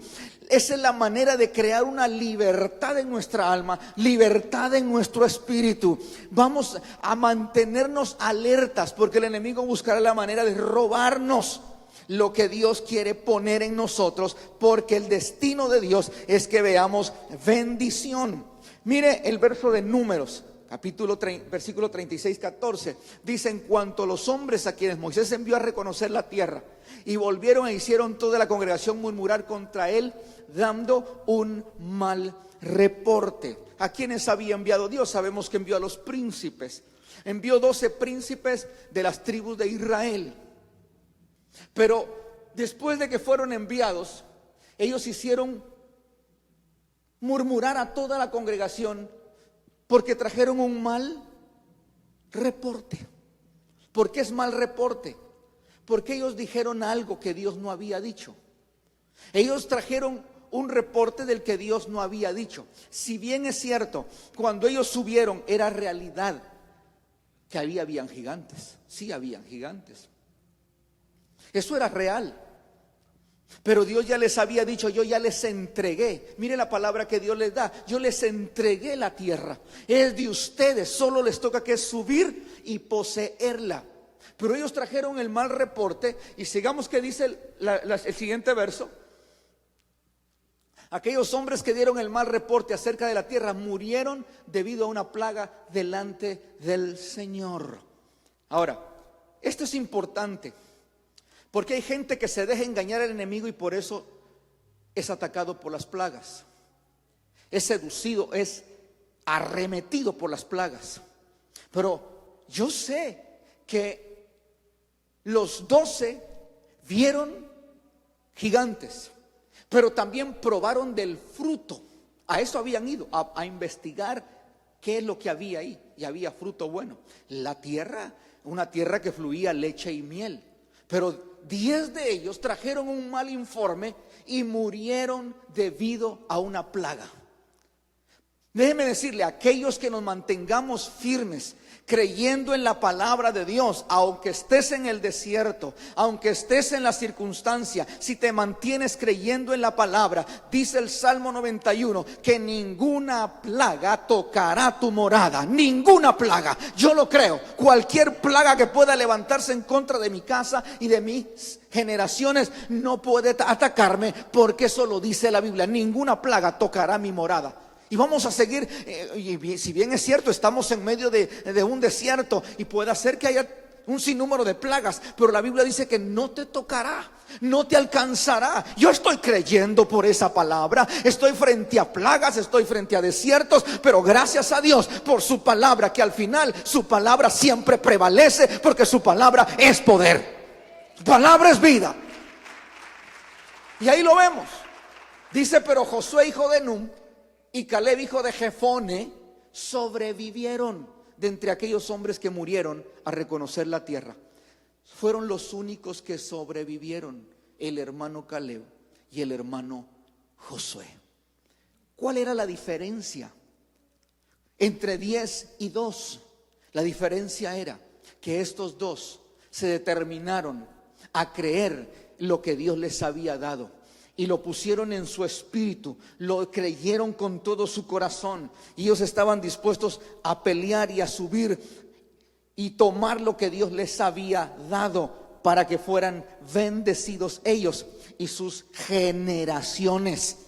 Esa es la manera de crear una libertad en nuestra alma, libertad en nuestro espíritu. Vamos a mantenernos alertas, porque el enemigo buscará la manera de robarnos lo que Dios quiere poner en nosotros, porque el destino de Dios es que veamos bendición. Mire el verso de Números, versículo 36-14. Dice: en cuanto a los hombres a quienes Moisés envió a reconocer la tierra, y volvieron e hicieron toda la congregación murmurar contra él, dando un mal reporte. ¿A quienes había enviado Dios? Sabemos que envió a los príncipes. Envió 12 príncipes de las tribus de Israel. Pero después de que fueron enviados, ellos hicieron murmurar a toda la congregación, porque trajeron un mal reporte. ¿Por qué es mal reporte? Porque ellos dijeron algo que Dios no había dicho. Ellos trajeron un reporte del que Dios no había dicho. Si bien es cierto, cuando ellos subieron era realidad que habían gigantes. Sí, habían gigantes. Eso era real. Pero Dios ya les había dicho: yo ya les entregué. Mire la palabra que Dios les da: yo les entregué la tierra, es de ustedes, solo les toca que subir y poseerla. Pero ellos trajeron el mal reporte. Y sigamos que dice el siguiente verso: aquellos hombres que dieron el mal reporte acerca de la tierra murieron debido a una plaga delante del Señor. Ahora, esto es importante, porque hay gente que se deja engañar al enemigo y por eso es atacado por las plagas, es seducido, es arremetido por las plagas. Pero yo sé que los 12 vieron gigantes, pero también probaron del fruto. A eso habían ido, a investigar ¿Qué es lo que había ahí? Y había fruto bueno. La tierra, una tierra que fluía leche y miel. Pero 10 de ellos trajeron un mal informe y murieron debido a una plaga. Déjeme decirle, aquellos que nos mantengamos firmes, creyendo en la palabra de Dios, aunque estés en el desierto, aunque estés en la circunstancia, si te mantienes creyendo en la palabra, dice el Salmo 91, que ninguna plaga tocará tu morada, ninguna plaga. Yo lo creo. Cualquier plaga que pueda levantarse en contra de mi casa y de mis generaciones no puede atacarme, porque eso lo dice la Biblia. Ninguna plaga tocará mi morada. Y vamos a seguir, y si bien es cierto, estamos en medio de un desierto y puede ser que haya un sinnúmero de plagas, pero la Biblia dice que no te tocará, no te alcanzará. Yo estoy creyendo por esa palabra, estoy frente a plagas, estoy frente a desiertos, pero gracias a Dios por su palabra, que al final su palabra siempre prevalece, porque su palabra es poder, su palabra es vida. Y ahí lo vemos. Dice, pero Josué hijo de Nun y Caleb hijo de Jefone sobrevivieron de entre aquellos hombres que murieron a reconocer la tierra. Fueron los únicos que sobrevivieron, el hermano Caleb y el hermano Josué. ¿Cuál era la diferencia entre 10 y 2? La diferencia era que estos dos se determinaron a creer lo que Dios les había dado. Y lo pusieron en su espíritu, lo creyeron con todo su corazón. Y ellos estaban dispuestos a pelear y a subir y tomar lo que Dios les había dado, para que fueran bendecidos ellos y sus generaciones.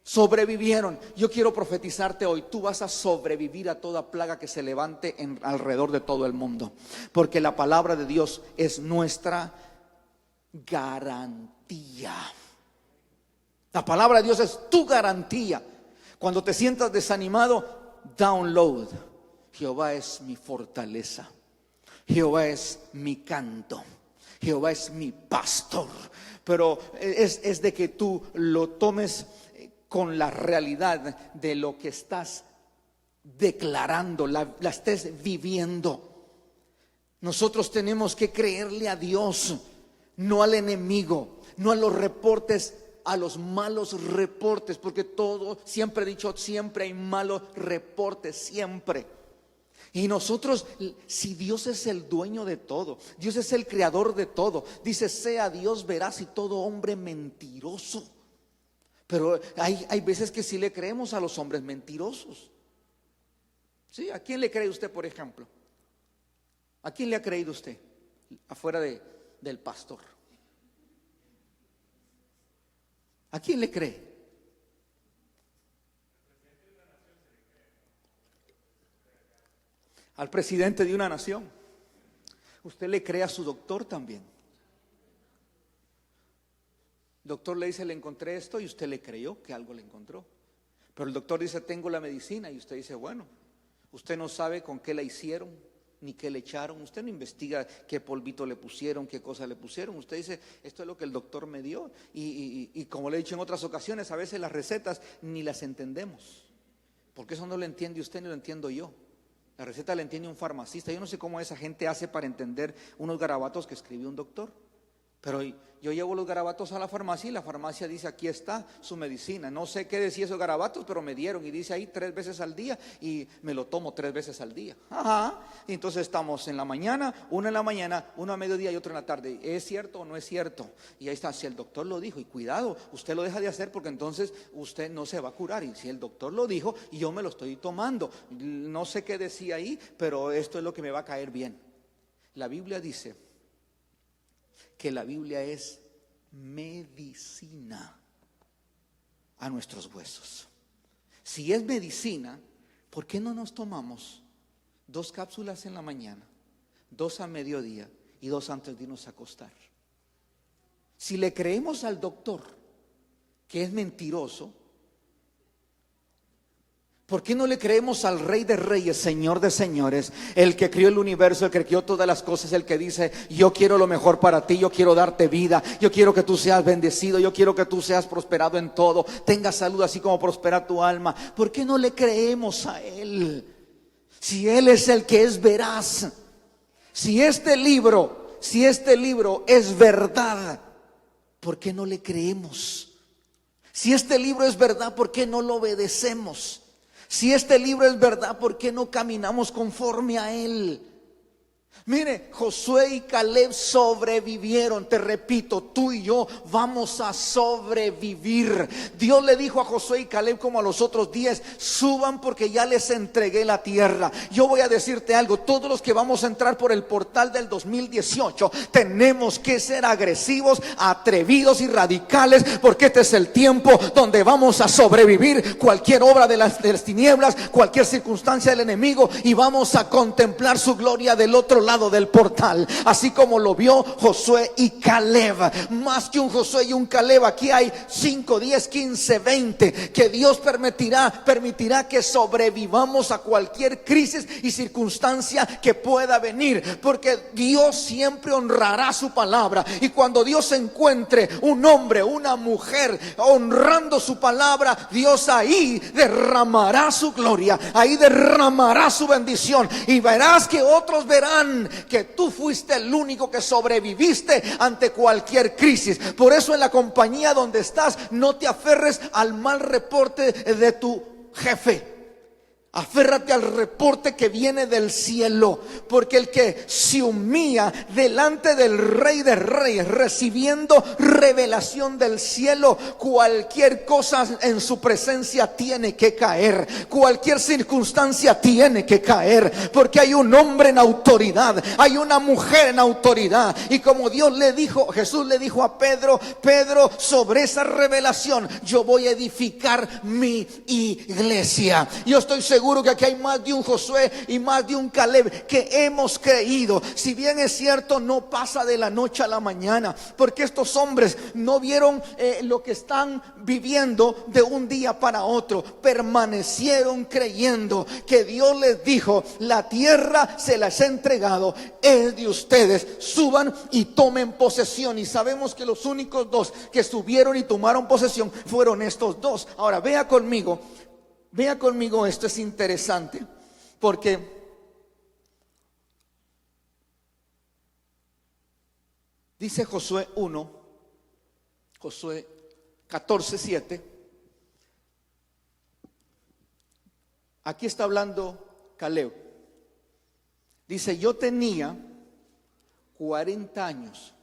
Sobrevivieron. Yo quiero profetizarte hoy, tú vas a sobrevivir a toda plaga que se levante alrededor de todo el mundo, porque la palabra de Dios es nuestra garantía. La palabra de Dios es tu garantía. Cuando te sientas desanimado, download: Jehová es mi fortaleza, Jehová es mi canto, Jehová es mi pastor. Pero es de que tú lo tomes con la realidad de lo que estás declarando, la estés viviendo. Nosotros tenemos que creerle a Dios, no al enemigo, no a los reportes, a los malos reportes, porque todo, siempre he dicho, siempre hay malos reportes, siempre. Y nosotros, si Dios es el dueño de todo, Dios es el creador de todo, dice, sea Dios veraz y todo hombre mentiroso. Pero hay veces que sí le creemos a los hombres mentirosos. ¿Sí? ¿A quién le cree usted, por ejemplo? ¿A quién le ha creído usted? Afuera del pastor. ¿A quién le cree? Al presidente de una nación. Usted le cree a su doctor también. El doctor le dice, le encontré esto, y usted le creyó que algo le encontró. Pero el doctor dice, tengo la medicina, y usted dice, bueno, usted no sabe con qué la hicieron, ni qué le echaron. Usted no investiga qué polvito le pusieron, qué cosa le pusieron. Usted dice, esto es lo que el doctor me dio. Y como le he dicho en otras ocasiones, a veces las recetas ni las entendemos, porque eso no lo entiende usted ni lo entiendo yo. La receta la entiende un farmacista. Yo no sé cómo esa gente hace para entender unos garabatos que escribió un doctor. Pero yo llevo los garabatos a la farmacia y la farmacia dice, aquí está su medicina. No sé qué decía esos garabatos, pero me dieron, y dice ahí 3 veces al día, y me lo tomo 3 veces al día. Ajá. Y entonces estamos en la mañana, uno en la mañana, uno a mediodía y otro en la tarde. ¿Es cierto o no es cierto? Y ahí está, si el doctor lo dijo, y cuidado, usted lo deja de hacer, porque entonces usted no se va a curar. Y si el doctor lo dijo y yo me lo estoy tomando, no sé qué decía ahí, pero esto es lo que me va a caer bien. La Biblia dice que la Biblia es medicina a nuestros huesos. Si es medicina, ¿por qué no nos tomamos 2 cápsulas en la mañana, 2 a mediodía y 2 antes de irnos a acostar? Si le creemos al doctor que es mentiroso, ¿por qué no le creemos al Rey de Reyes, Señor de Señores, el que creó el universo, el que creó todas las cosas, el que dice, yo quiero lo mejor para ti, yo quiero darte vida, yo quiero que tú seas bendecido, yo quiero que tú seas prosperado en todo, tengas salud así como prospera tu alma? ¿Por qué no le creemos a Él? Si Él es el que es veraz, si este libro es verdad, ¿por qué no le creemos? Si este libro es verdad, ¿por qué no lo obedecemos? Si este libro es verdad, ¿por qué no caminamos conforme a él? Mire, Josué y Caleb sobrevivieron. Te repito, tú y yo vamos a sobrevivir. Dios le dijo a Josué y Caleb como a los otros 10: suban porque ya les entregué la tierra. Yo voy a decirte algo: todos los que vamos a entrar por el portal del 2018 tenemos que ser agresivos, atrevidos y radicales, porque este es el tiempo donde vamos a sobrevivir cualquier obra de las tinieblas, cualquier circunstancia del enemigo, y vamos a contemplar su gloria del otro lado del portal, así como lo vio Josué y Caleb. Más que un Josué y un Caleb, aquí hay 5, 10, 15, 20 que Dios permitirá que sobrevivamos a cualquier crisis y circunstancia que pueda venir, porque Dios siempre honrará su palabra. Y cuando Dios encuentre un hombre, una mujer honrando su palabra, Dios ahí derramará su gloria, ahí derramará su bendición, y verás que otros verán que tú fuiste el único que sobreviviste ante cualquier crisis. Por eso, en la compañía donde estás, no te aferres al mal reporte de tu jefe. Aférrate al reporte que viene del cielo, porque el que se humilla delante del Rey de Reyes, recibiendo revelación del cielo, cualquier cosa en su presencia tiene que caer, cualquier circunstancia tiene que caer, porque hay un hombre en autoridad, hay una mujer en autoridad. Y como Jesús le dijo a Pedro: Pedro, sobre esa revelación yo voy a edificar mi iglesia. Yo estoy seguro que aquí hay más de un Josué y más de un Caleb que hemos creído. Si bien es cierto, no pasa de la noche a la mañana, porque estos hombres no vieron lo que están viviendo de un día para otro. Permanecieron creyendo que Dios les dijo: la tierra se las he entregado, es de ustedes, suban y tomen posesión. Y sabemos que los únicos dos que subieron y tomaron posesión fueron estos dos. Ahora vea conmigo, esto es interesante, porque dice Josué 1, Josué 14:7. Aquí está hablando Caleb. Dice: yo tenía 40 años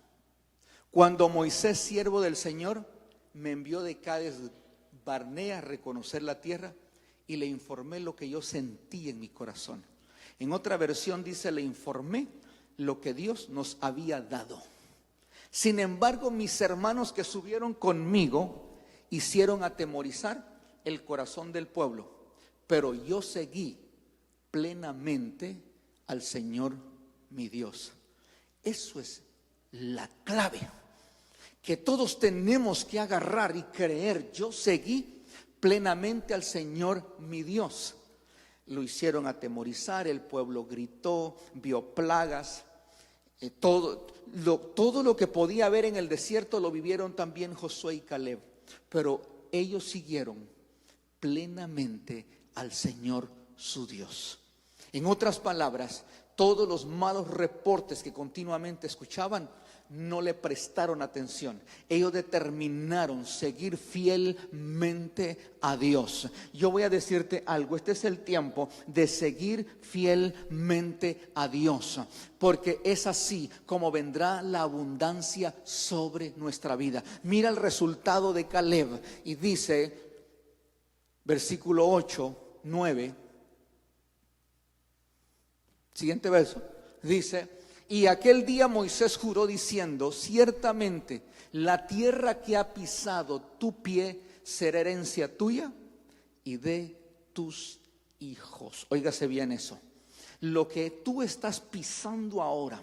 cuando Moisés, siervo del Señor, me envió de Cades Barnea a reconocer la tierra, y le informé lo que yo sentí en mi corazón. En otra versión dice: le informé lo que Dios nos había dado. Sin embargo, mis hermanos que subieron conmigo hicieron atemorizar el corazón del pueblo, pero yo seguí plenamente al Señor mi Dios. Eso es la clave que todos tenemos que agarrar y creer. Yo seguí plenamente al Señor mi Dios. Lo hicieron atemorizar, el pueblo gritó, vio plagas, todo lo que podía haber en el desierto lo vivieron también Josué y Caleb, pero ellos siguieron plenamente al Señor su Dios. En otras palabras, todos los malos reportes que continuamente escuchaban no le prestaron atención. Ellos determinaron seguir fielmente a Dios. Yo voy a decirte algo: este es el tiempo de seguir fielmente a Dios, porque es así como vendrá la abundancia sobre nuestra vida. Mira el resultado de Caleb, y dice, versículo 8, 9, siguiente verso, dice: y aquel día Moisés juró diciendo: ciertamente la tierra que ha pisado tu pie será herencia tuya y de tus hijos. Óigase bien eso. Lo que tú estás pisando ahora,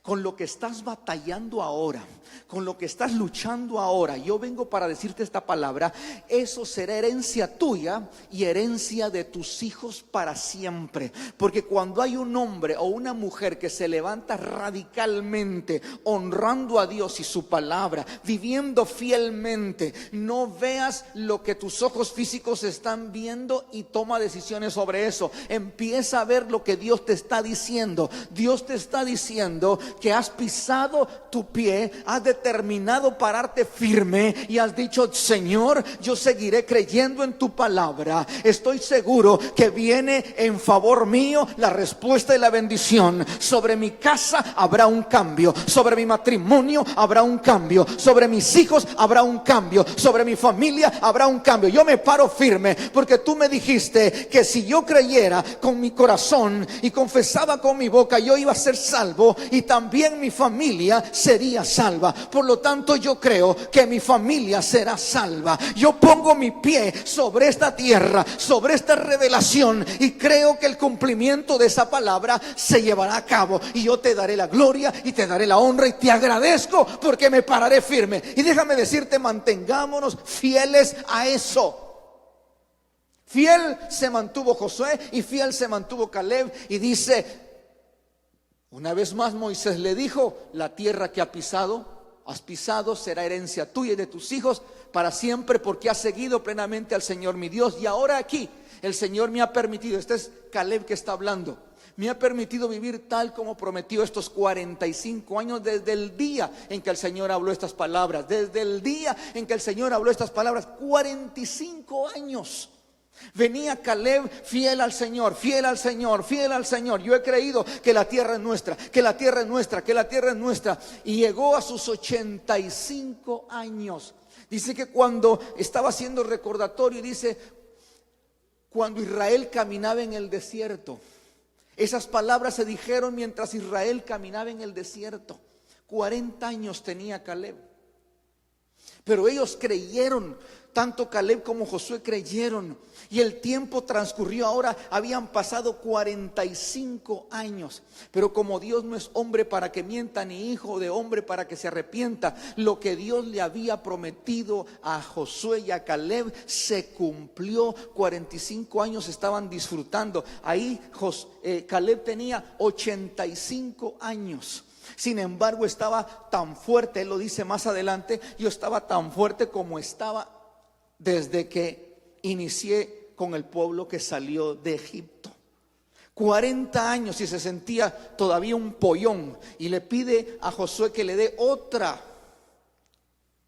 con lo que estás batallando ahora, con lo que estás luchando ahora, yo vengo para decirte esta palabra: eso será herencia tuya y herencia de tus hijos para siempre. Porque cuando hay un hombre o una mujer que se levanta radicalmente, honrando a Dios y su palabra, viviendo fielmente, no veas lo que tus ojos físicos están viendo y toma decisiones sobre eso. Empieza a ver lo que Dios te está diciendo. Dios te está diciendo que has pisado tu pie, has determinado pararte firme y has dicho: Señor, yo seguiré creyendo en tu palabra. Estoy seguro que viene en favor mío la respuesta y la bendición. Sobre mi casa habrá un cambio, sobre mi matrimonio habrá un cambio, sobre mis hijos habrá un cambio, sobre mi familia habrá un cambio. Yo me paro firme porque tú me dijiste que si yo creyera con mi corazón y confesaba con mi boca, yo iba a ser salvo y también mi familia sería salva. Por lo tanto, yo creo que mi familia será salva. Yo pongo mi pie sobre esta tierra, sobre esta revelación, y creo que el cumplimiento de esa palabra se llevará a cabo. Y yo te daré la gloria y te daré la honra y te agradezco porque me pararé firme. Y déjame decirte, mantengámonos fieles a eso. Fiel se mantuvo Josué y fiel se mantuvo Caleb. Y dice, una vez más Moisés le dijo: la tierra que has pisado será herencia tuya y de tus hijos para siempre, porque has seguido plenamente al Señor mi Dios. Y ahora aquí el Señor me ha permitido, este es Caleb que está hablando, me ha permitido vivir tal como prometió estos 45 años, desde el día en que el Señor habló estas palabras. Desde el día en que el Señor habló estas palabras, 45 años. Venía Caleb fiel al Señor, fiel al Señor, fiel al Señor. Yo he creído que la tierra es nuestra, que la tierra es nuestra, que la tierra es nuestra. Y llegó a sus 85 años. Dice que cuando estaba haciendo recordatorio, dice, cuando Israel caminaba en el desierto. Esas palabras se dijeron mientras Israel caminaba en el desierto. 40 años tenía Caleb. Pero ellos creyeron, tanto Caleb como Josué creyeron. Y el tiempo transcurrió, ahora habían pasado 45 años. Pero como Dios no es hombre para que mienta, ni hijo de hombre para que se arrepienta, lo que Dios le había prometido a Josué y a Caleb se cumplió. 45 años estaban disfrutando. Ahí Caleb tenía 85 años. Sin embargo, estaba tan fuerte, él lo dice más adelante: yo estaba tan fuerte como estaba desde que inicié con el pueblo que salió de Egipto. 40 años y se sentía todavía un pollón. Y le pide a Josué que le dé otra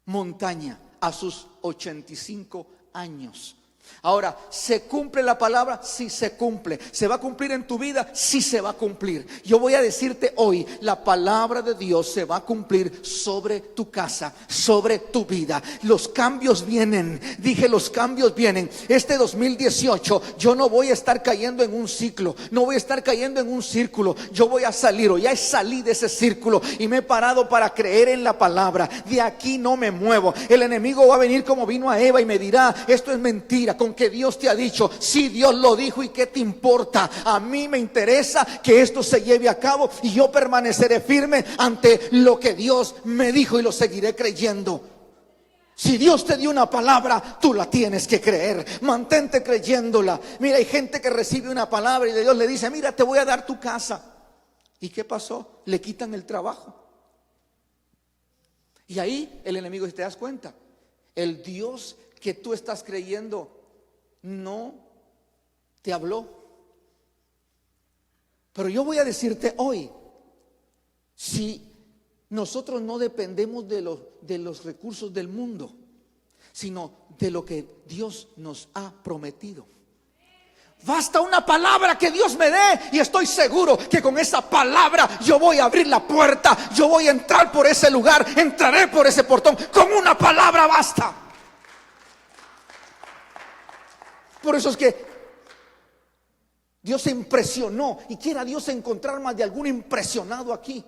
montaña a sus 85 años. Ahora, ¿se cumple la palabra? Sí, se cumple. ¿Se va a cumplir en tu vida? Sí, se va a cumplir. Yo voy a decirte hoy, la palabra de Dios se va a cumplir sobre tu casa, sobre tu vida. Los cambios vienen. Dije, los cambios vienen. Este 2018 yo no voy a estar cayendo en un ciclo, no voy a estar cayendo en un círculo. Yo voy a salir, o ya salí de ese círculo y me he parado para creer en la palabra. De aquí no me muevo. El enemigo va a venir como vino a Eva y me dirá: esto es mentira. Con que Dios te ha dicho, sí, Dios lo dijo, ¿y qué te importa? A mí me interesa que esto se lleve a cabo y yo permaneceré firme ante lo que Dios me dijo y lo seguiré creyendo. Si Dios te dio una palabra, tú la tienes que creer. Mantente creyéndola. Mira, hay gente que recibe una palabra y Dios le dice: mira, te voy a dar tu casa. ¿Y qué pasó? Le quitan el trabajo. Y ahí el enemigo, si te das cuenta, el Dios que tú estás creyendo no te habló. Pero yo voy a decirte hoy, si nosotros no dependemos de los recursos del mundo, sino de lo que Dios nos ha prometido. Basta una palabra que Dios me dé y estoy seguro que con esa palabra yo voy a abrir la puerta, yo voy a entrar por ese lugar, entraré por ese portón. Con una palabra basta. Por eso es que Dios se impresionó, y quiera Dios encontrar más de algún impresionado aquí.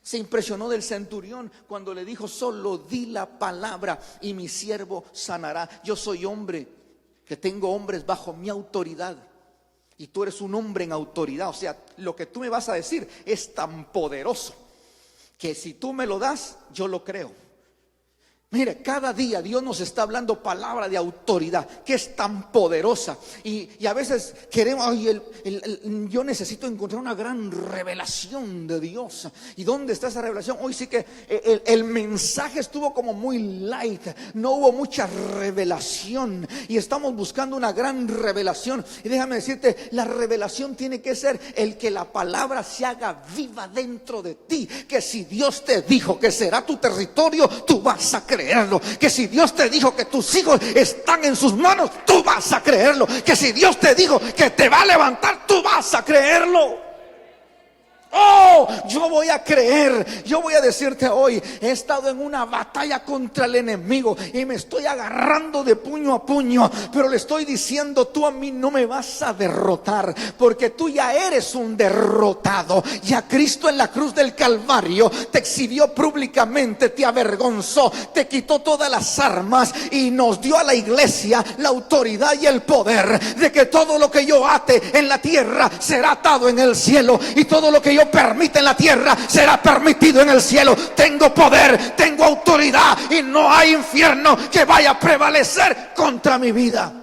Se impresionó del centurión cuando le dijo: solo di la palabra y mi siervo sanará. Yo soy hombre, que tengo hombres bajo mi autoridad, y tú eres un hombre en autoridad. O sea, lo que tú me vas a decir es tan poderoso que si tú me lo das, yo lo creo. Mire, cada día Dios nos está hablando palabra de autoridad que es tan poderosa. Y a veces queremos, ay, yo necesito encontrar una gran revelación de Dios. ¿Y dónde está esa revelación? Hoy sí que el mensaje estuvo como muy light. No hubo mucha revelación. Y estamos buscando una gran revelación. Y déjame decirte, la revelación tiene que ser el que la palabra se haga viva dentro de ti. Que si Dios te dijo que será tu territorio, tú vas a creerlo. Que si Dios te dijo que tus hijos están en sus manos, tú vas a creerlo. Que si Dios te dijo que te va a levantar, tú vas a creerlo. Oh, yo voy a creer. Yo voy a decirte hoy, he estado en una batalla contra el enemigo y me estoy agarrando de puño a puño, pero le estoy diciendo, tú a mí no me vas a derrotar, porque tú ya eres un derrotado. Ya Cristo en la cruz del Calvario te exhibió públicamente, te avergonzó, te quitó todas las armas y nos dio a la iglesia la autoridad y el poder de que todo lo que yo ate en la tierra será atado en el cielo, y todo lo que yo permite en la tierra será permitido en el cielo. Tengo poder, tengo autoridad, y no hay infierno que vaya a prevalecer contra mi vida.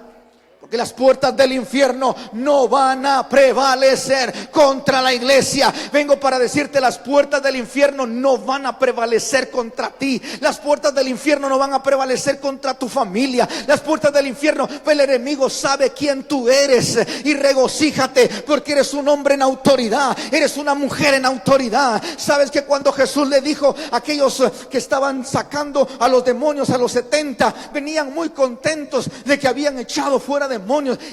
Porque las puertas del infierno no van a prevalecer contra la iglesia. Vengo para decirte, las puertas del infierno no van a prevalecer contra ti. Las puertas del infierno no van a prevalecer contra tu familia. Las puertas del infierno, el enemigo sabe quién tú eres. Y regocíjate porque eres un hombre en autoridad, eres una mujer en autoridad. Sabes que cuando Jesús le dijo a aquellos que estaban sacando a los demonios, a los 70, venían muy contentos de que habían echado fuera demonios.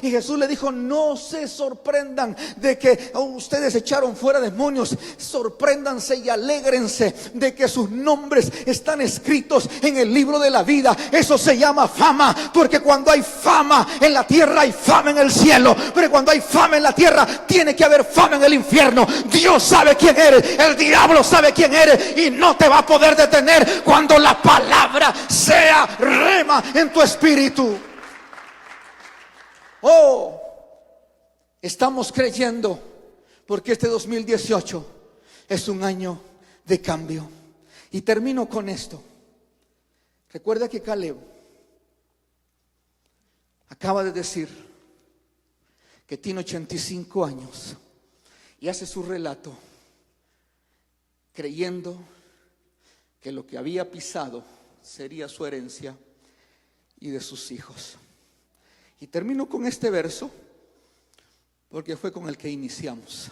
Y Jesús le dijo, no se sorprendan de que ustedes echaron fuera demonios. Sorpréndanse y alégrense de que sus nombres están escritos en el libro de la vida. Eso se llama fama, porque cuando hay fama en la tierra hay fama en el cielo. Pero cuando hay fama en la tierra tiene que haber fama en el infierno. Dios sabe quién eres, el diablo sabe quién eres, y no te va a poder detener cuando la palabra sea rema en tu espíritu. Oh, estamos creyendo porque este 2018 es un año de cambio. Y termino con esto. Recuerda que Caleb acaba de decir que tiene 85 años y hace su relato creyendo que lo que había pisado sería su herencia y de sus hijos. Y termino con este verso porque fue con el que iniciamos.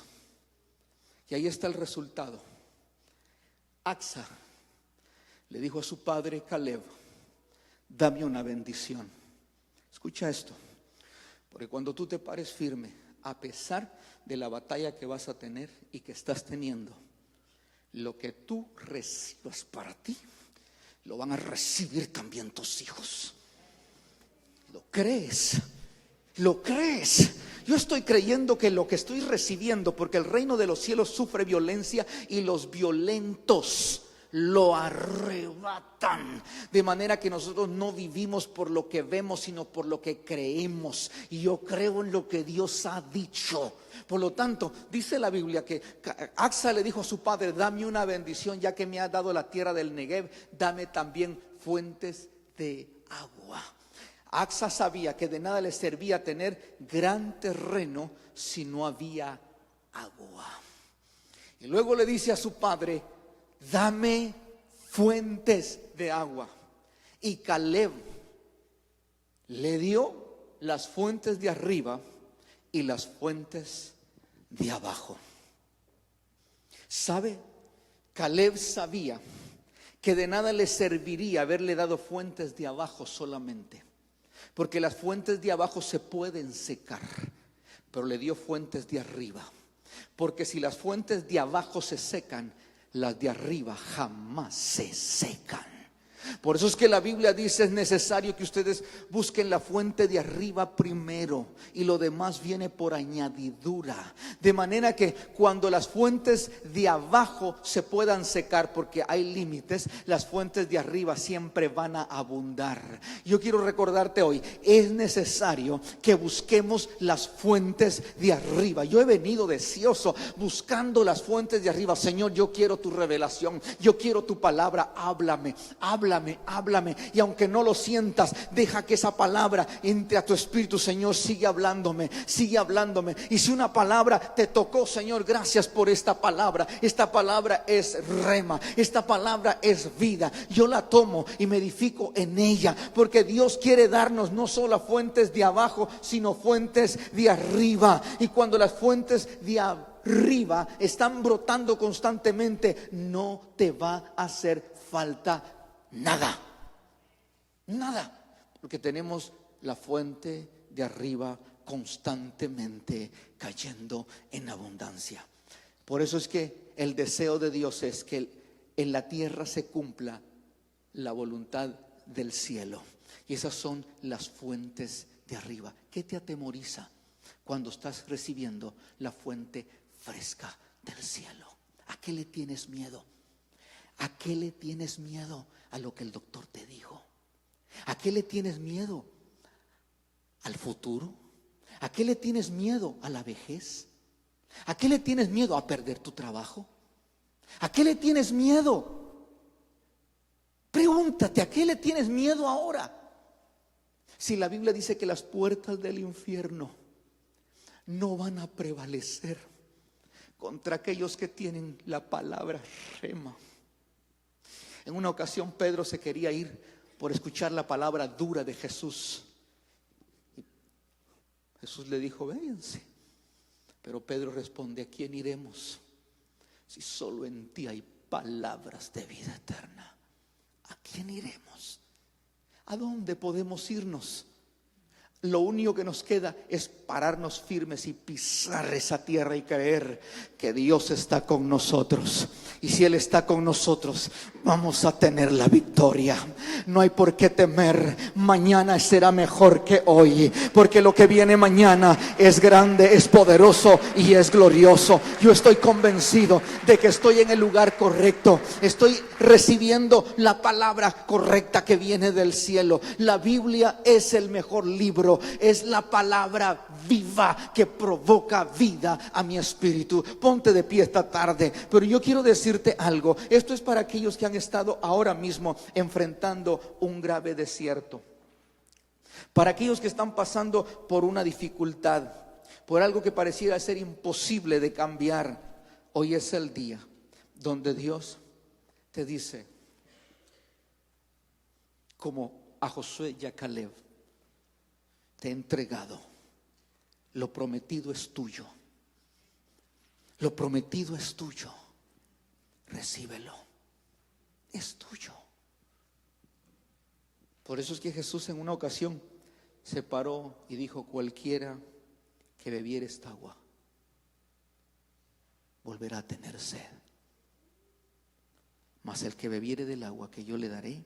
Y ahí está el resultado. Acsa le dijo a su padre Caleb, dame una bendición. Escucha esto, porque cuando tú te pares firme, a pesar de la batalla que vas a tener y que estás teniendo, lo que tú recibas para ti, lo van a recibir también tus hijos. ¿Lo crees? ¿Lo crees? Yo estoy creyendo que lo que estoy recibiendo, porque el reino de los cielos sufre violencia y los violentos lo arrebatan. De manera que nosotros no vivimos por lo que vemos, sino por lo que creemos. Y yo creo en lo que Dios ha dicho. Por lo tanto, dice la Biblia que Acsa le dijo a su padre, dame una bendición, ya que me has dado la tierra del Negev, dame también fuentes de agua. Acsa sabía que de nada le servía tener gran terreno si no había agua. Y luego le dice a su padre, dame fuentes de agua. Y Caleb le dio las fuentes de arriba y las fuentes de abajo. ¿Sabe? Caleb sabía que de nada le serviría haberle dado fuentes de abajo solamente, porque las fuentes de abajo se pueden secar, pero le dio fuentes de arriba. Porque si las fuentes de abajo se secan, las de arriba jamás se secan. Por eso es que la Biblia dice: es necesario que ustedes busquen la fuente de arriba primero, y lo demás viene por añadidura. De manera que cuando las fuentes de abajo se puedan secar, porque hay límites, las fuentes de arriba siempre van a abundar. Yo quiero recordarte hoy: es necesario que busquemos las fuentes de arriba. Yo he venido deseoso buscando las fuentes de arriba. Señor, yo quiero tu revelación, yo quiero tu palabra. Háblame, háblame. Y aunque no lo sientas, deja que esa palabra entre a tu espíritu. Señor, sigue hablándome. Y si una palabra te tocó, Señor, gracias por esta palabra. Esta palabra es rema, esta palabra es vida. Yo la tomo y me edifico en ella, porque Dios quiere darnos no solo fuentes de abajo, sino fuentes de arriba. Y cuando las fuentes de arriba están brotando constantemente, no te va a hacer falta nada, porque tenemos la fuente de arriba constantemente cayendo en abundancia. Por eso es que el deseo de Dios es que en la tierra se cumpla la voluntad del cielo, y esas son las fuentes de arriba. ¿Qué te atemoriza cuando estás recibiendo la fuente fresca del cielo? ¿A qué le tienes miedo? ¿A qué le tienes miedo? A lo que el doctor te dijo. ¿A qué le tienes miedo? ¿Al futuro? ¿A qué le tienes miedo? ¿A la vejez? ¿A qué le tienes miedo? ¿A perder tu trabajo? ¿A qué le tienes miedo? Pregúntate, ¿a qué le tienes miedo ahora? Si la Biblia dice que las puertas del infierno no van a prevalecer contra aquellos que tienen la palabra rema. En una ocasión Pedro se quería ir por escuchar la palabra dura de Jesús. Y Jesús le dijo: váyanse. Pero Pedro responde: ¿a quién iremos si solo en ti hay palabras de vida eterna? ¿A quién iremos? ¿A dónde podemos irnos? Lo único que nos queda es pararnos firmes y pisar esa tierra y creer que Dios está con nosotros. Y si Él está con nosotros, vamos a tener la victoria. No hay por qué temer. Mañana será mejor que hoy, porque lo que viene mañana es grande, es poderoso y es glorioso. Yo estoy convencido de que estoy en el lugar correcto. Estoy recibiendo la palabra correcta que viene del cielo. La Biblia es el mejor libro. Es la palabra viva que provoca vida a mi espíritu. Ponte de pie esta tarde. Pero yo quiero decirte algo. Esto es para aquellos que han estado ahora mismo enfrentando un grave desierto. Para aquellos que están pasando por una dificultad, por algo que pareciera ser imposible de cambiar. Hoy es el día donde Dios te dice, como a Josué y a Caleb: te he entregado, lo prometido es tuyo, lo prometido es tuyo, recíbelo, es tuyo. Por eso es que Jesús en una ocasión se paró y dijo: cualquiera que bebiere esta agua volverá a tener sed, mas el que bebiere del agua que yo le daré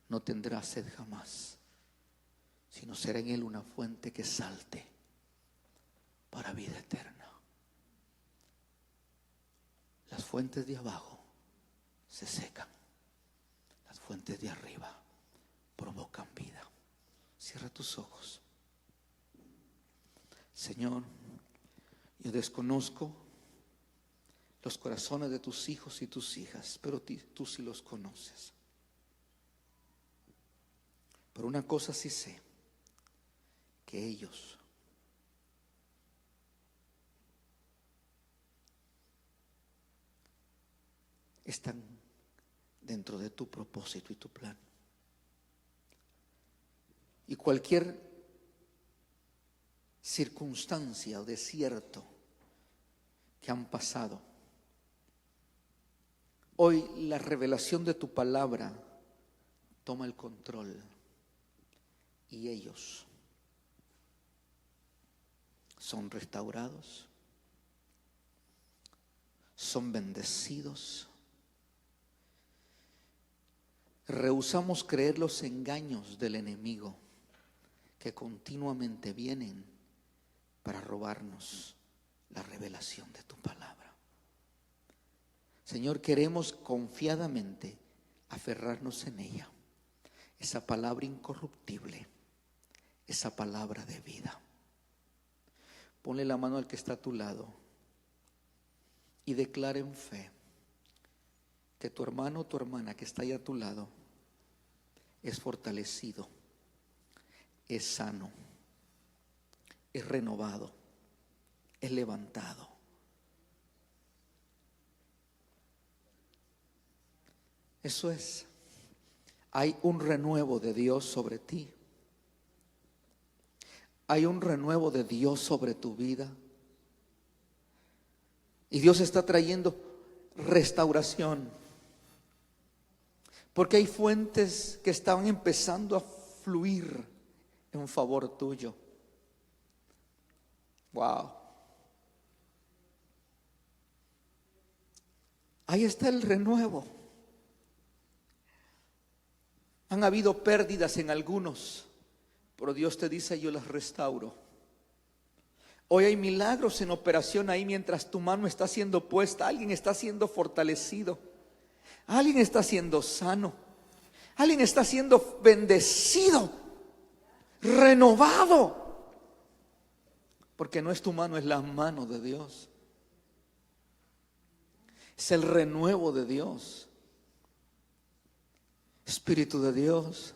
no tendrá sed jamás, sino será en él una fuente que salte para vida eterna. Las fuentes de abajo se secan, las fuentes de arriba provocan vida. Cierra tus ojos. Señor, yo desconozco los corazones de tus hijos y tus hijas, pero tú sí los conoces. Pero una cosa sí sé: que ellos están dentro de tu propósito y tu plan. Y cualquier circunstancia o desierto que han pasado, hoy la revelación de tu palabra toma el control, y ellos son restaurados, son bendecidos, rehusamos creer los engaños del enemigo que continuamente vienen para robarnos la revelación de tu palabra. Señor, queremos confiadamente aferrarnos en ella, esa palabra incorruptible, esa palabra de vida. Ponle la mano al que está a tu lado y declara en fe que tu hermano o tu hermana que está ahí a tu lado es fortalecido, es sano, es renovado, es levantado. Eso es. Hay un renuevo de Dios sobre ti. Hay un renuevo de Dios sobre tu vida. Y Dios está trayendo restauración. Porque hay fuentes que estaban empezando a fluir en favor tuyo. Wow. Ahí está el renuevo. Han habido pérdidas en algunos, pero Dios te dice: yo las restauro. Hoy hay milagros en operación ahí mientras tu mano está siendo puesta. Alguien está siendo fortalecido. Alguien está siendo sano. Alguien está siendo bendecido, renovado. Porque no es tu mano, es la mano de Dios. Es el renuevo de Dios. Espíritu de Dios,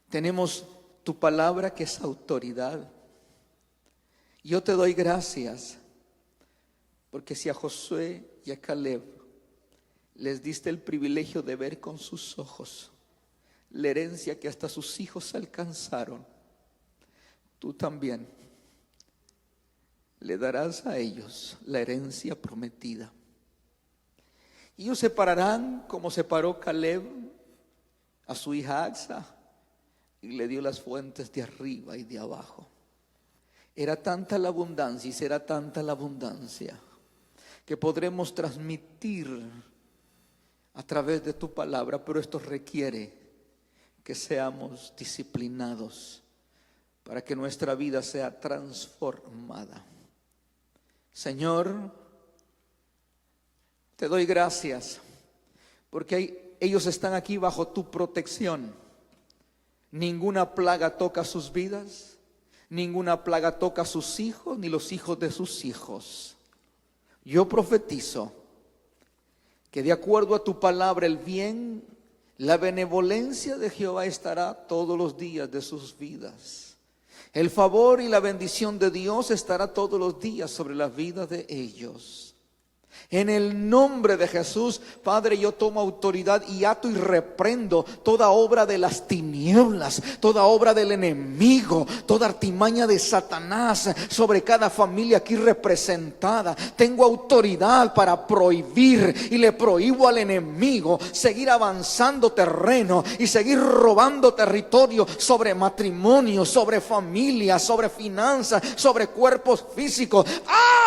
tenemos tu palabra que es autoridad. Yo te doy gracias porque si a Josué y a Caleb les diste el privilegio de ver con sus ojos la herencia que hasta sus hijos alcanzaron, tú también le darás a ellos la herencia prometida. Y ellos se pararán como se paró Caleb a su hija Axa y le dio las fuentes de arriba y de abajo. Era tanta la abundancia y será tanta la abundancia que podremos transmitir a través de tu palabra, pero esto requiere que seamos disciplinados para que nuestra vida sea transformada. Señor, te doy gracias porque ellos están aquí bajo tu protección. Ninguna plaga toca sus vidas, ninguna plaga toca a sus hijos ni los hijos de sus hijos. Yo profetizo que de acuerdo a tu palabra el bien, la benevolencia de Jehová estará todos los días de sus vidas. El favor y la bendición de Dios estará todos los días sobre las vidas de ellos. En el nombre de Jesús, Padre, yo tomo autoridad y ato y reprendo toda obra de las tinieblas, toda obra del enemigo, toda artimaña de Satanás sobre cada familia aquí representada. Tengo autoridad para prohibir y le prohíbo al enemigo seguir avanzando terreno y seguir robando territorio sobre matrimonio, sobre familia, sobre finanzas, sobre cuerpos físicos.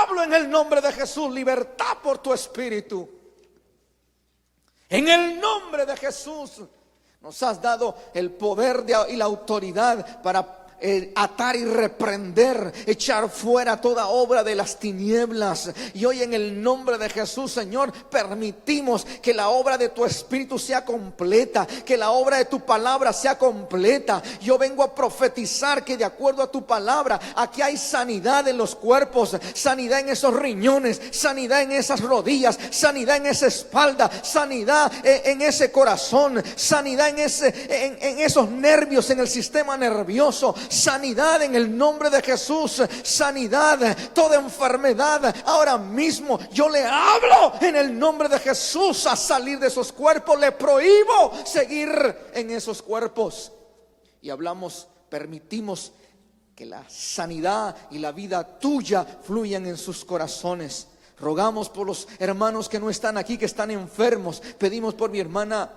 Hablo en el nombre de Jesús, libertad por tu espíritu. En el nombre de Jesús nos has dado el poder y la autoridad para atar y reprender, echar fuera toda obra de las tinieblas. Y hoy en el nombre de Jesús, Señor, permitimos que la obra de tu Espíritu sea completa, que la obra de tu palabra sea completa. Yo vengo a profetizar que de acuerdo a tu palabra, aquí hay sanidad en los cuerpos, sanidad en esos riñones, sanidad en esas rodillas, sanidad en esa espalda, sanidad en ese corazón, sanidad en esos nervios, en el sistema nervioso, sanidad en el nombre de Jesús, sanidad, toda enfermedad. Ahora mismo yo le hablo en el nombre de Jesús a salir de esos cuerpos. Le prohíbo seguir en esos cuerpos. Y hablamos, permitimos que la sanidad y la vida tuya fluyan en sus corazones. Rogamos por los hermanos que no están aquí, que están enfermos. Pedimos por mi hermana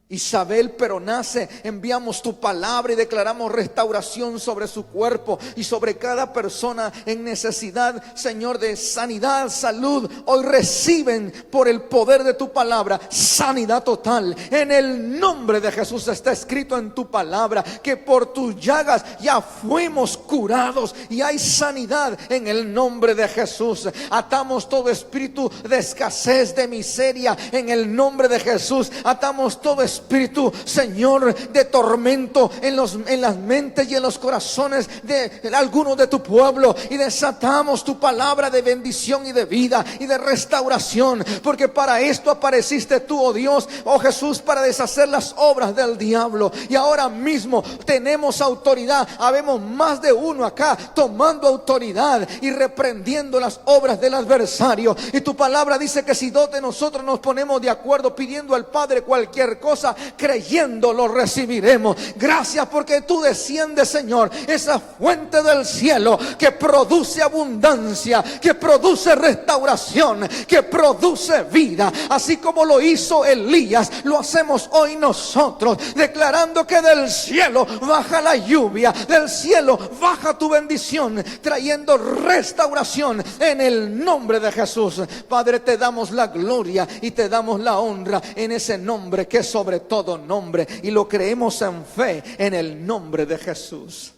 Isabel Peronace, enviamos tu palabra y declaramos restauración sobre su cuerpo y sobre cada persona en necesidad, Señor, de sanidad, salud. Hoy reciben por el poder de tu palabra sanidad total. En el nombre de Jesús está escrito en tu palabra que por tus llagas ya fuimos curados y hay sanidad en el nombre de Jesús. Atamos todo espíritu de escasez, de miseria, en el nombre de Jesús. Atamos todo espíritu, Señor, de tormento en las mentes y en los corazones de algunos de tu pueblo, y desatamos tu palabra de bendición y de vida y de restauración, porque para esto apareciste tú, oh Dios, oh Jesús, para deshacer las obras del diablo. Y ahora mismo tenemos autoridad. Habemos más de uno acá tomando autoridad y reprendiendo las obras del adversario. Y tu palabra dice que si dos de nosotros nos ponemos de acuerdo pidiendo al Padre cualquier cosa, creyendo lo recibiremos. Gracias porque tú desciendes, Señor, esa fuente del cielo que produce abundancia, que produce restauración, que produce vida. Así como lo hizo Elías, lo hacemos hoy nosotros, declarando que del cielo baja la lluvia, del cielo baja tu bendición, trayendo restauración en el nombre de Jesús. Padre, te damos la gloria y te damos la honra en ese nombre que es sobre todo nombre, y lo creemos en fe en el nombre de Jesús.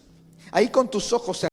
Ahí con tus ojos cerrados,